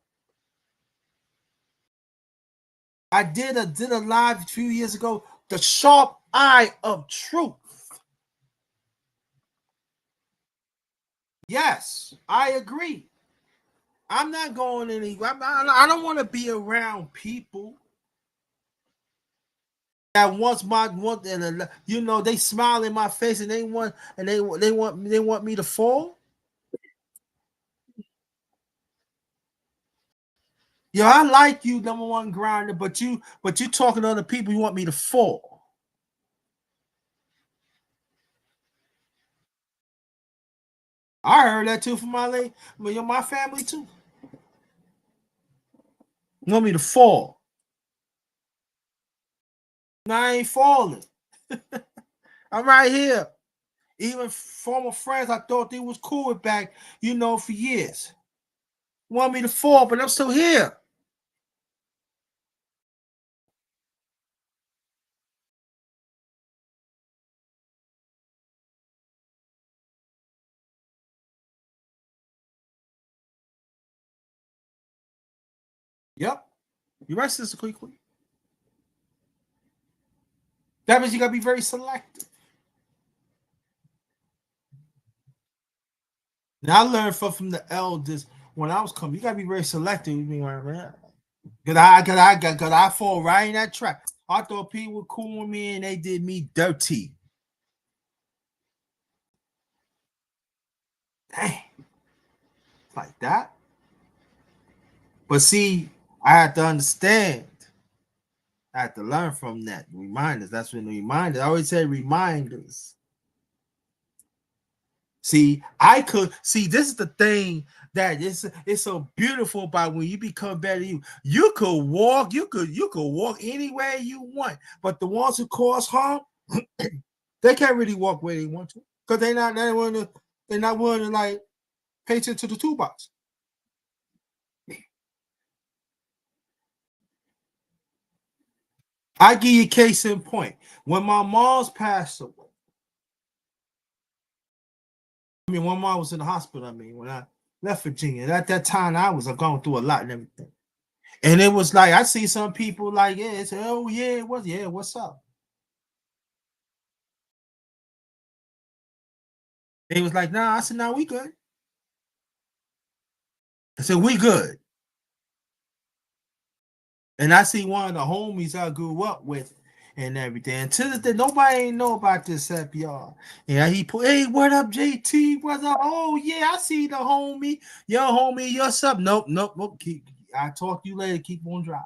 I did a live a few years ago, the sharp eye of truth. Yes, I agree. I'm not going any. I don't want to be around people that wants my want, and you know they smile in my face and they want me to fall. Yo, I like you, number one grinder, but you talking to other people, you want me to fall. I heard that too from my family too. You want me to fall? No, I ain't falling. I'm right here. Even former friends I thought they was cool with back, for years. Want me to fall, but I'm still here. Yep. You're right, Sister Quickly. That means you gotta be very selective. Now I learned from the elders when I was coming. You gotta be very selective. You mean right, man? Cause I fall right in that trap. I thought people were cool with me and they did me dirty. Dang, like that. But see, I had to understand. I had to learn from that. Reminders. That's when the reminders. I always say reminders. See, I could see this is the thing that it's so beautiful about when you become better. You could walk, you could walk anywhere you want, but the ones who cause harm, they can't really walk where they want to because they're not willing to like pay attention to the toolbox. I give you a case in point. When my mom's passed away, I mean, when mom was in the hospital, I mean, when I left Virginia, at that time I was going through a lot and everything. And it was like I see some people like, yeah, it's oh yeah, what's up? They was like, nah, I said, nah, we good. I said, we good. And I see one of the homies I grew up with and everything. And to this day, nobody ain't know about this except y'all. Yeah, he put, hey, what up, JT? What's up? Oh, yeah, I see the homie. Yo, homie, what's up? Nope. I talk to you later. Keep on driving.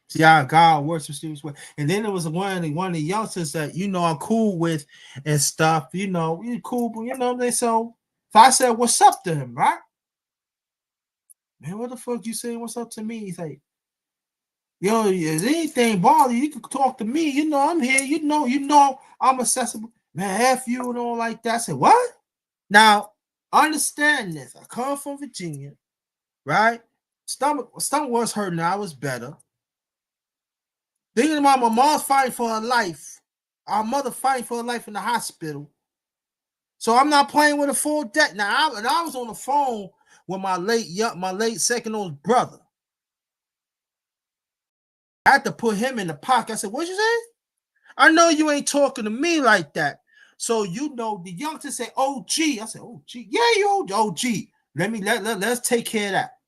See how God works in mysterious way. And then there was one of the youngsters that I'm cool with and stuff. You cool, but they so I said, "What's up to him?" Right? Man, what the fuck you saying? What's up to me? He's like, "Yo, is anything bother you? You can talk to me. I'm here. I'm accessible." Man, F you and all like that. I said, "What?" Now, understand this. I come from Virginia, right? Stomach was hurting. I was better. Thinking about my mom's fighting for her life, our mother fighting for her life in the hospital. So I'm not playing with a full deck. Now I was on the phone with my late second oldest brother. I had to put him in the pocket. I said, "What you say? I know you ain't talking to me like that." So the youngster said, "OG." I said, "OG, yeah, you OG. Let's take care of that."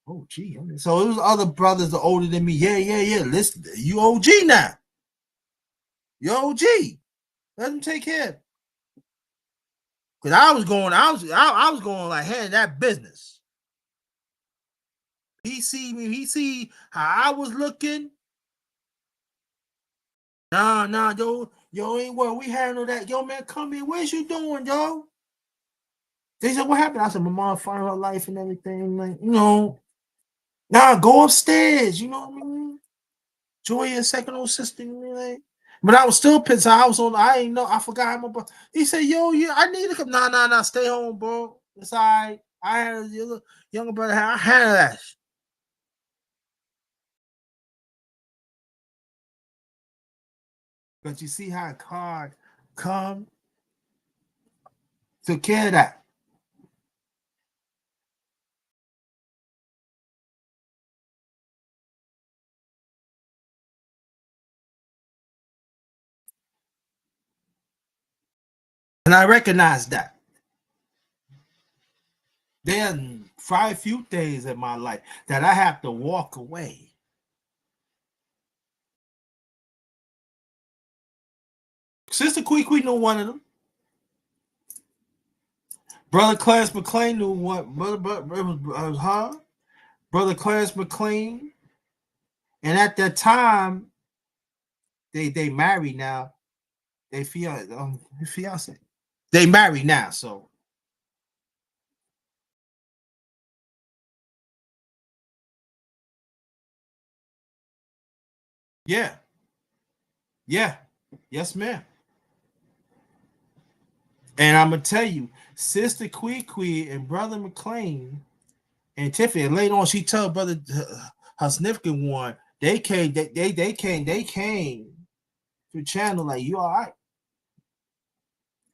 OG. So it was other brothers that older than me. Yeah. Listen, you OG now. You OG. Let them take care of it. Cause I was going like hand that business. He see me, he see how I was looking. Nah, yo, ain't what we handle that. Yo, man, come here. What you doing, yo? They said, what happened? I said, my mom find her life and everything. Like, nah, go upstairs. You know what I mean? Joy, your second old sister. Like, but I was still pissed. I ain't know. I forgot how my brother. He said, yo, yeah, I need to come. Nah, stay home, bro. It's all right. I had your younger brother. I had that. But you see how God come took care of that. And I recognize that. There are quite a few things in my life that I have to walk away. Sister Quee knew one of them. Brother Clarence McLean knew what. It was her. Brother Clarence McLean. And at that time, they married now. They fiance. They married now, so yeah, yeah, yes, ma'am. And I'm gonna tell you, Sister Quee and Brother McLean and Tiffany. And later on, she told brother her significant one. They came to channel like you all right.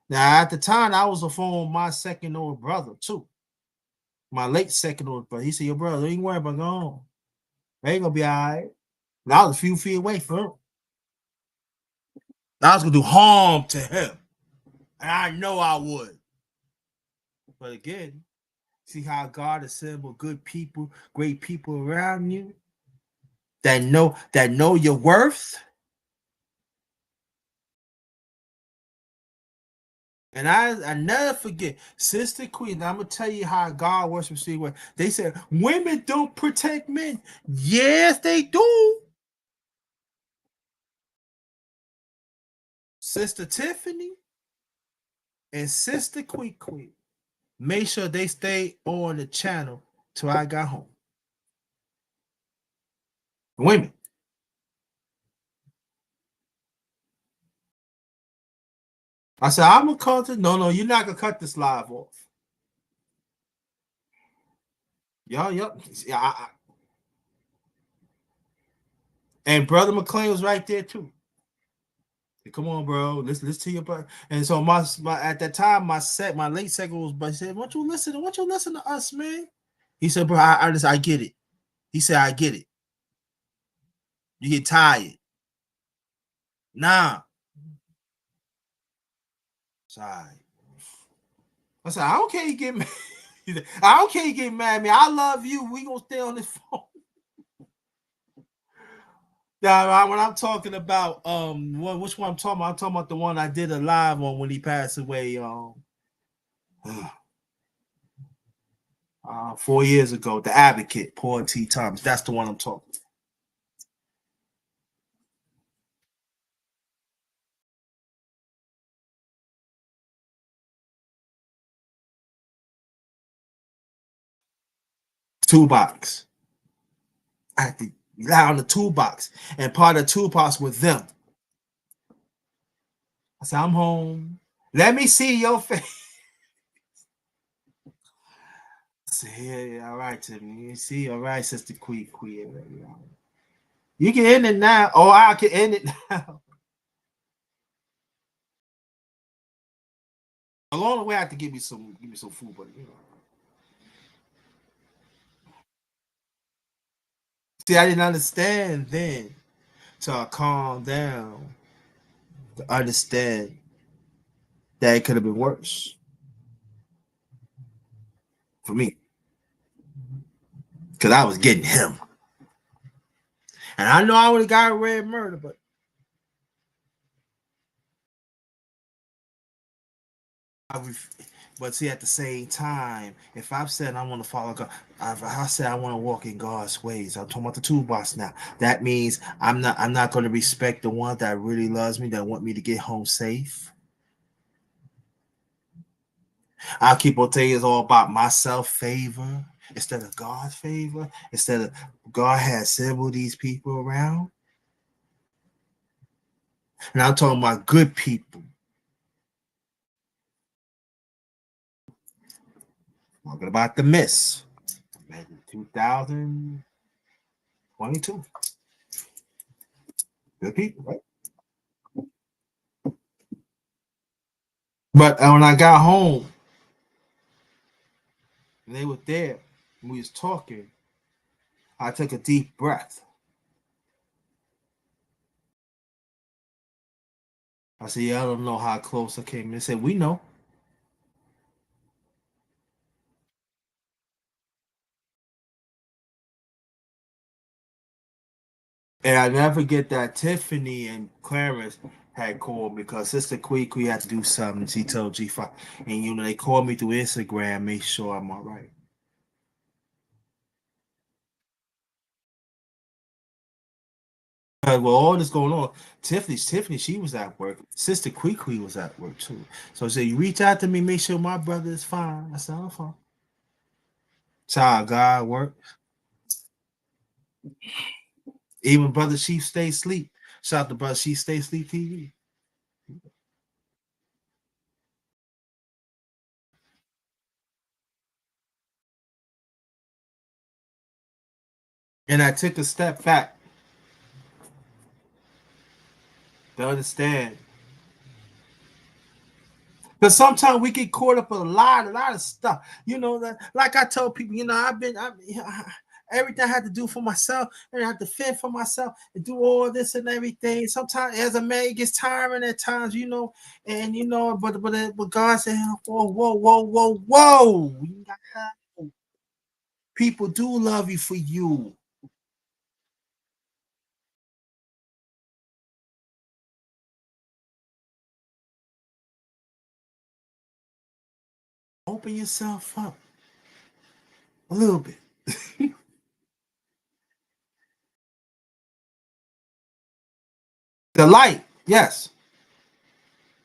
Now at the time, I was a phone with my second older brother too. My late second oldest brother. He said, "Your brother, ain't worry about going. They ain't gonna be all right." And I was a few feet away from him. I was gonna do harm to him, and I know I would. But again, see how God assembled good people, great people around you that know your worth. And I never forget, Sister Queen. I'm gonna tell you how God works with Steve. They said women don't protect men. Yes, they do. Sister Tiffany and Sister Queen made sure they stayed on the channel till I got home. Women. I said, I'm gonna cut it. No, you're not gonna cut this live off. Yup. And Brother McLean was right there too. Come on, bro. Listen to your brother. And so my at that time, my late second was, but he said, "Why don't you listen? Why don't you listen to us, man?" He said, "Bro, I get it." He said, "I get it. You get tired." Nah, sorry. I said, "I don't care you get mad. I don't care you get mad at me. I love you. We gonna stay on this phone." Yeah, when I'm talking about which one I'm talking about the one I did a live on when he passed away 4 years ago, the Advocate, Paul T. Thomas. That's the one I'm talking about. Toolbox. I had to rely on the toolbox, and part of the toolbox was them. I said, "I'm home. Let me see your face." I said, "Yeah, all right, Timmy. You see, all right, Sister Queen. You can end it now, or I can end it now." Along the way, I have to give me some food, but see, I didn't understand then. So I calmed down to understand that it could have been worse for me because I was getting him, and I know I would have got red murder, but but see, at the same time, if I've said I want to follow God, I said I want to walk in God's ways. I'm talking about the toolbox now. That means I'm not going to respect the one that really loves me, that want me to get home safe. I'll keep on telling you it's all about myself favor instead of God's favor. Instead of God has several of these people around. And I'm talking about good people. Talking about the miss. 2022. Good people, right? But when I got home and they were there and we was talking, I took a deep breath. I said, "Yeah, I don't know how close I came." They said, "We know." And I never forget that Tiffany and Clarence had called me because Sister Quee had to do something. She told G5. And they called me through Instagram, make sure I'm all right. Well, all this going on, Tiffany, she was at work. Sister Quee was at work too. So I said, "You reach out to me, make sure my brother is fine." I said, "I'm fine." That's how God works. Even Brother Chief stay asleep. Shout out to Brother Chief stay asleep TV. And I took a step back to understand. Because sometimes we get caught up in a lot of stuff. You know, that like I told people, you know, everything I had to do for myself, and I had to fend for myself and do all this and everything. Sometimes as a man, it gets tiring at times, you know, and you know, but God said, whoa, whoa, whoa, whoa, whoa. People do love you for you. Open yourself up a little bit. The light, yes.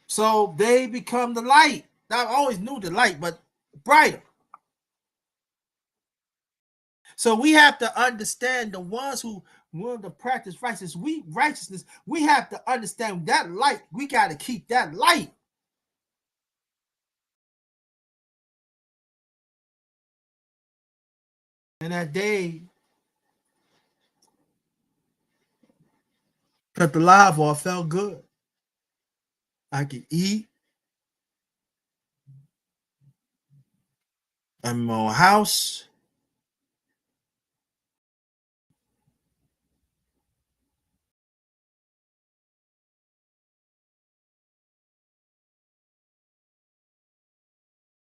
So they become the light. I always knew the light, but brighter. So we have to understand the ones who want to practice righteousness. We have to understand that light. We got to keep that light. And that day, cut the live off, felt good. I could eat. I'm in my own house.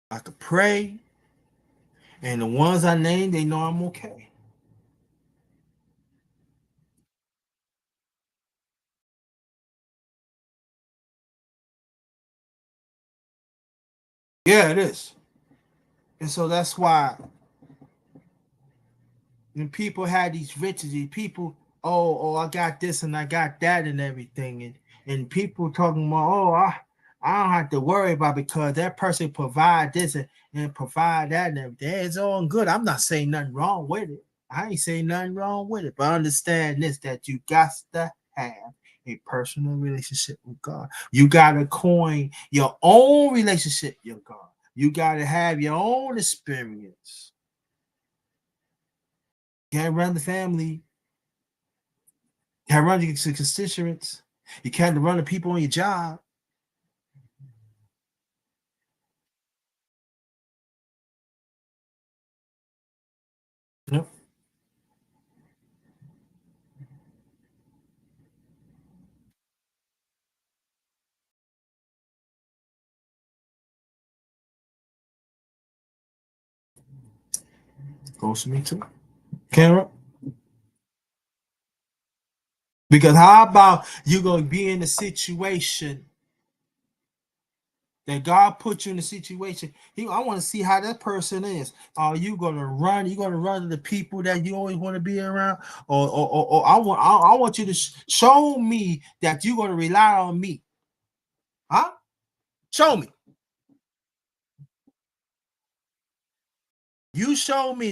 I could pray. And the ones I named, they know I'm okay. Yeah, it is. And so that's why when people had these riches, these people, I got this and I got that and everything, and people talking about, I don't have to worry about because that person provide this and provide that and everything. It's all good. I'm not saying nothing wrong with it. I ain't saying nothing wrong with it, but understand this that you got to have a personal relationship with God. You got to coin your own relationship with God. You got to have your own experience. You can't run the family. You can't run your constituents. You can't run the people on your job. Yep. Goes to me too. Can't. Because how about you gonna be in a situation that God put you in a situation? I want to see how that person is. Are you gonna run? You gonna run to the people that you always want to be around, or I want you to show me that you're gonna rely on me, huh? Show me. You show me.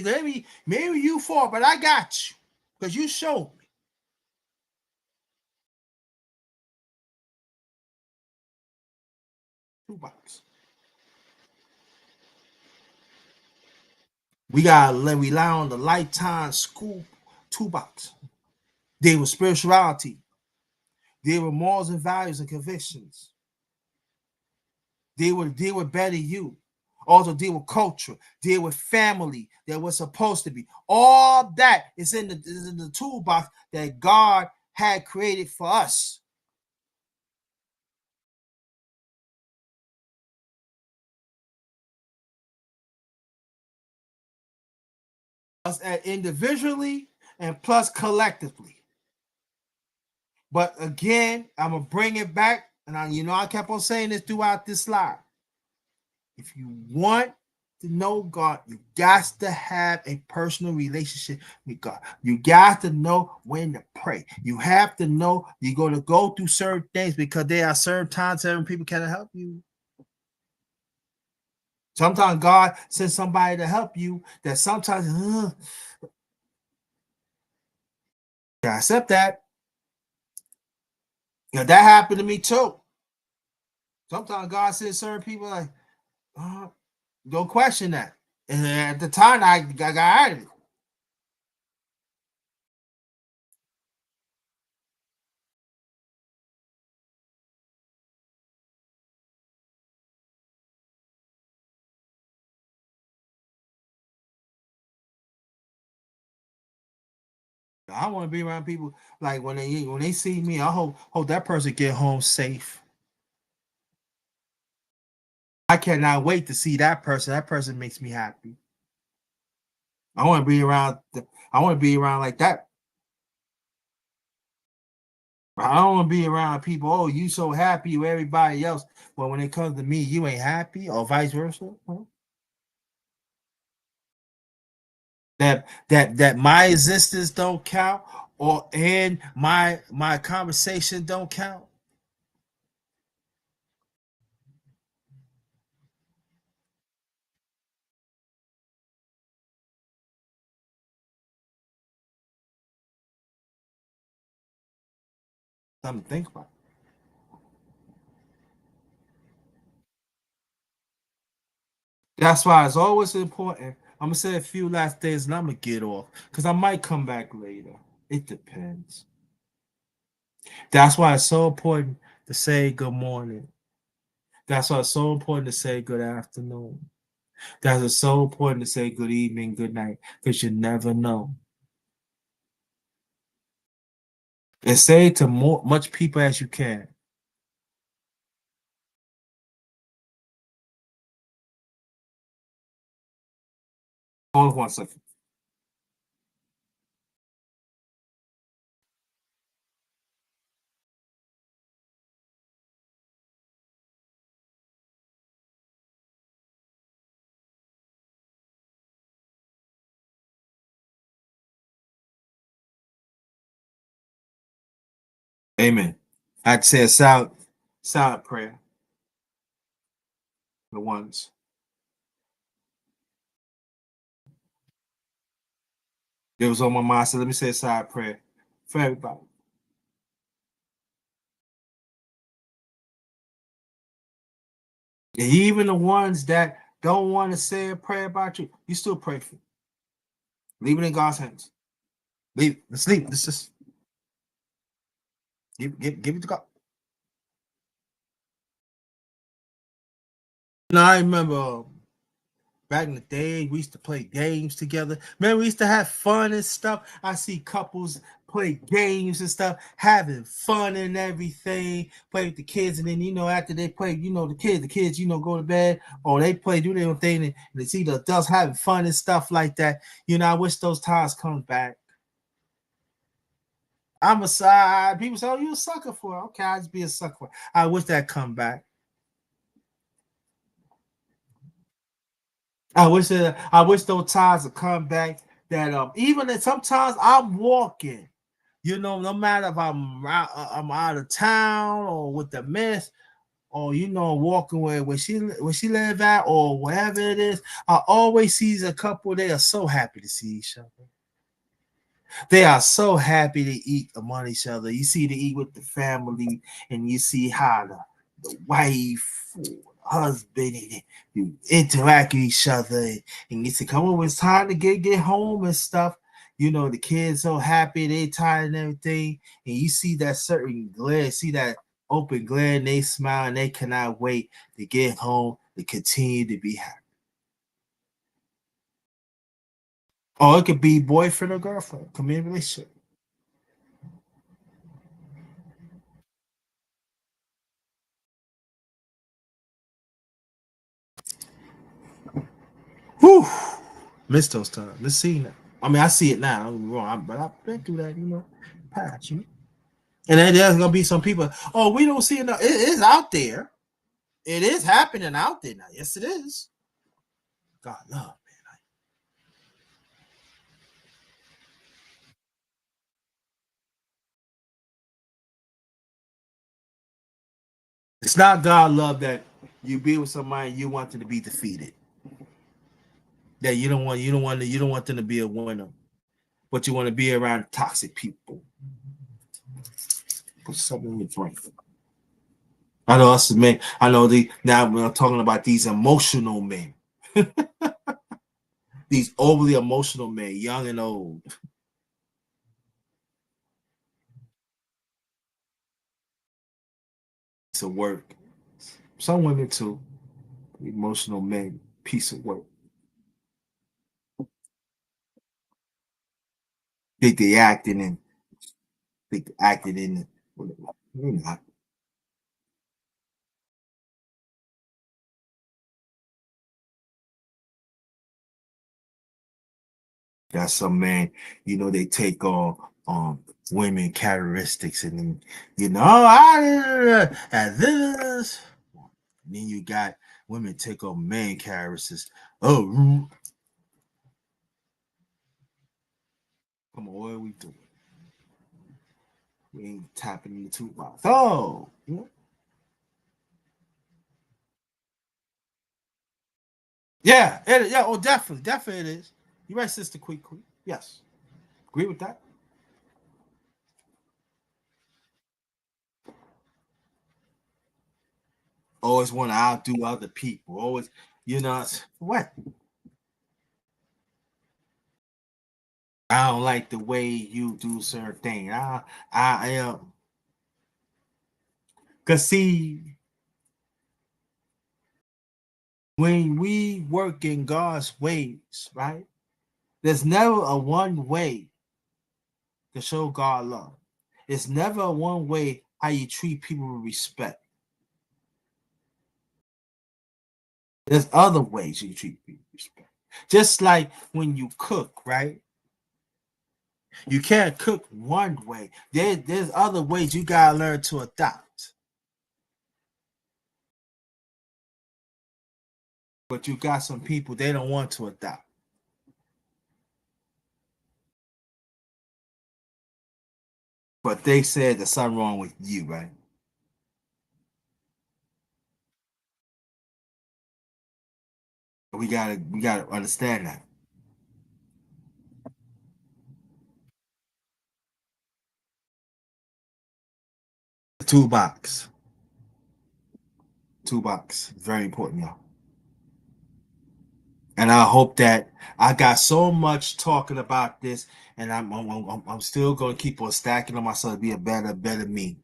Maybe you fall, but I got you because you showed me. Toolbox. We gotta rely on the lifetime school toolbox. Deal with spirituality, deal with morals and values and convictions, deal with better you. Also deal with culture, deal with family that was supposed to be. All that is in the toolbox that God had created for us. Us individually and plus collectively. But again, I'm gonna bring it back, and I kept on saying this throughout this slide. If you want to know God, you got to have a personal relationship with God. You got to know when to pray. You have to know you're going to go through certain things because there are certain times certain people cannot help you. Sometimes God sends somebody to help you that sometimes I accept that. That happened to me too. Sometimes God sends certain people like, uh, don't question that. And at the time, I got out of it. I want to be around people like when they see me. I hope that person get home safe. I cannot wait to see that person. That person makes me happy. I want to be around. I want to be around like that. I don't want to be around people. Oh, you so happy with everybody else, but when it comes to me, you ain't happy, or vice versa. That my existence don't count, or and my conversation don't count. Something to think about. That's why it's always important. I'm gonna say a few last days and I'm gonna get off because I might come back later. It depends. That's why it's so important to say good morning. That's why it's so important to say good afternoon. That's why it's so important to say good evening, good night, because you never know. And say it to much people as you can. Hold on 1 second. Amen. I'd say a silent prayer. The ones. It was on my mind. So let me say a silent prayer for everybody. And even the ones that don't want to say a prayer about you, you still pray for. Leave it in God's hands. Leave it. Let's leave it. Let's just give it to God. I remember back in the day, we used to play games together. Man, we used to have fun and stuff. I see couples play games and stuff, having fun and everything. Play with the kids, and then after they play, the kids, go to bed or they play, do their own thing, and they see the adults having fun and stuff like that. I wish those times come back. I'm a side. People say, "Oh, you a sucker for it." Okay, I just be a sucker for it. I wish that come back. I wish those times would come back. That even if sometimes I'm walking, no matter if I'm out of town or with the mess, or walking where she live at or wherever it is, I always see a couple. They are so happy to see each other. They are so happy to eat among each other. You see, to eat with the family, and you see how the wife, husband, and you interact with each other, and you say, "Come on, it's time to get home and stuff." The kids so happy, they tired and everything, and you see that certain glare, see that open glare, and they smile, and they cannot wait to get home to continue to be happy. Or it could be boyfriend or girlfriend, committed relationship. Whew. Miss those times. Let's see now. I mean, I see it now. Don't get me wrong, but I've been through that, past. And then there's gonna be some people. Oh, we don't see it now. It is out there. It is happening out there now. Yes, it is. God love, man. It's not God love that you be with somebody you want them to be defeated. That you don't want them to be a winner, but you want to be around toxic people. Put something in your brain. I know us men. I know now we're talking about these emotional men. These overly emotional men, young and old. Piece of work. Some women too. Emotional men, piece of work. Think they acting in, think they acted in, you're not. Got some man, they take on women characteristics and then and this. And then you got women take on man characteristics. Oh, come on, what are we doing? We ain't tapping in the toolbox. Oh, yeah, yeah. Oh, definitely, definitely it is. You right, sister, quick. Yes, agree with that. Always want to outdo other people. Always, what? I don't like the way you do certain things. I am. Cause see, when we work in God's ways, right? There's never a one way to show God love. It's never a one way how you treat people with respect. There's other ways you treat people with respect. Just like when you cook, right? You can't cook one way. There's other ways you gotta learn to adopt. But you got some people they don't want to adopt. But they said there's something wrong with you, right? We gotta understand that. Toolbox. Toolbox. Very important, y'all. And I hope that I got so much talking about this, and I'm still gonna keep on stacking on myself to be a better me.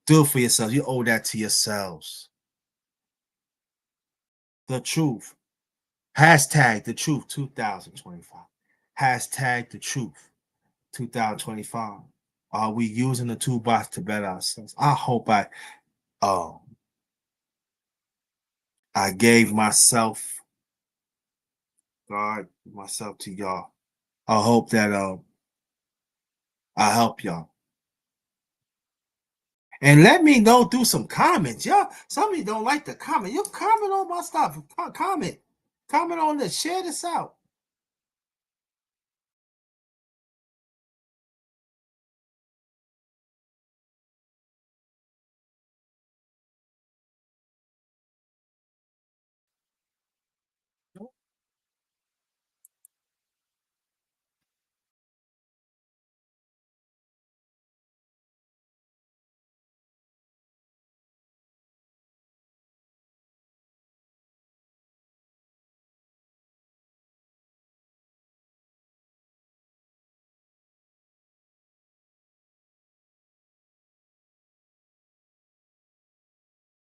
Do it for yourself. You owe that to yourselves. The truth. Hashtag the truth 2025. Hashtag the truth 2025. Are we using the toolbox to better ourselves? I hope uh I gave myself to y'all. I hope that I help y'all. And let me know through some comments. Y'all, some of you don't like to comment. You comment on my stuff. Comment. Comment on this. Share this out.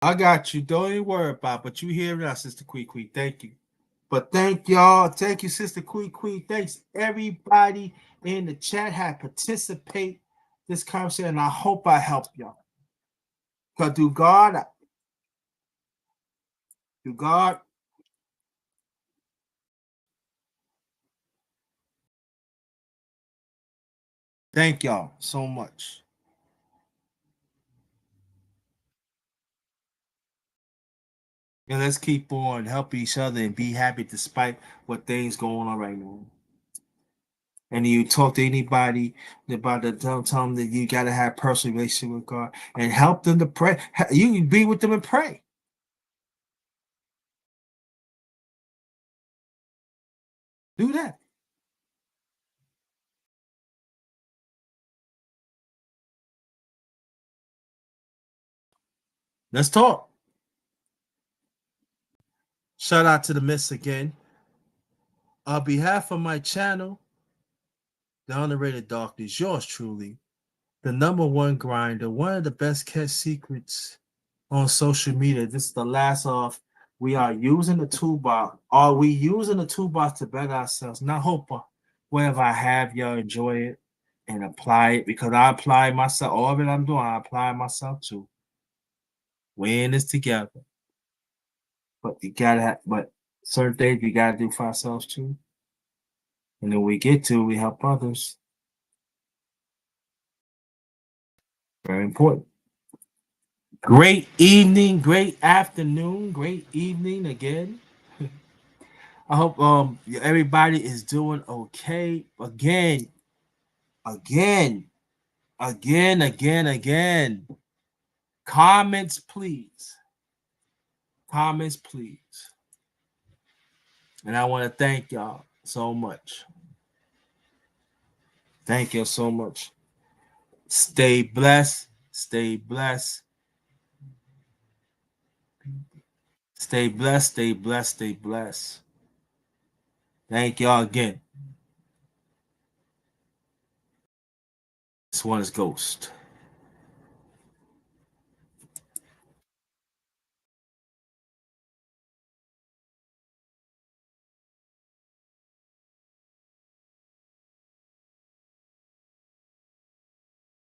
I got you. Don't even worry about it. But you hear it, Sister Quee. Thank you. But thank y'all. Thank you, Sister Quee. Thanks everybody in the chat had participate this conversation. And I hope I helped y'all. Because through God, thank y'all so much. And let's keep on help each other and be happy despite what things going on right now. And you talk to anybody about the tell them that you gotta have personal relationship with God and help them to pray. You can be with them and pray. Do that. Let's talk. Shout out to the Miss again. On behalf of my channel, The Underrated Darkness, yours truly, the number one grinder, one of the best kept secrets on social media. This is the last of. We are using the toolbox. Are we using the toolbox to better ourselves? Not hope. whatever I have, y'all enjoy it and apply it, because I apply myself. All of it I'm doing, I apply myself to. We're in this together. But you gotta have, but certain things we gotta do for ourselves too. And then we get to, we help others. Very important. Great evening, great afternoon, great evening again. I hope everybody is doing okay. Again, again. Comments, please. Comments, please. And I want to thank y'all so much. Thank you so much. Stay blessed. Stay blessed. Stay blessed. Stay blessed. Stay blessed. Thank y'all again. This one is Ghost.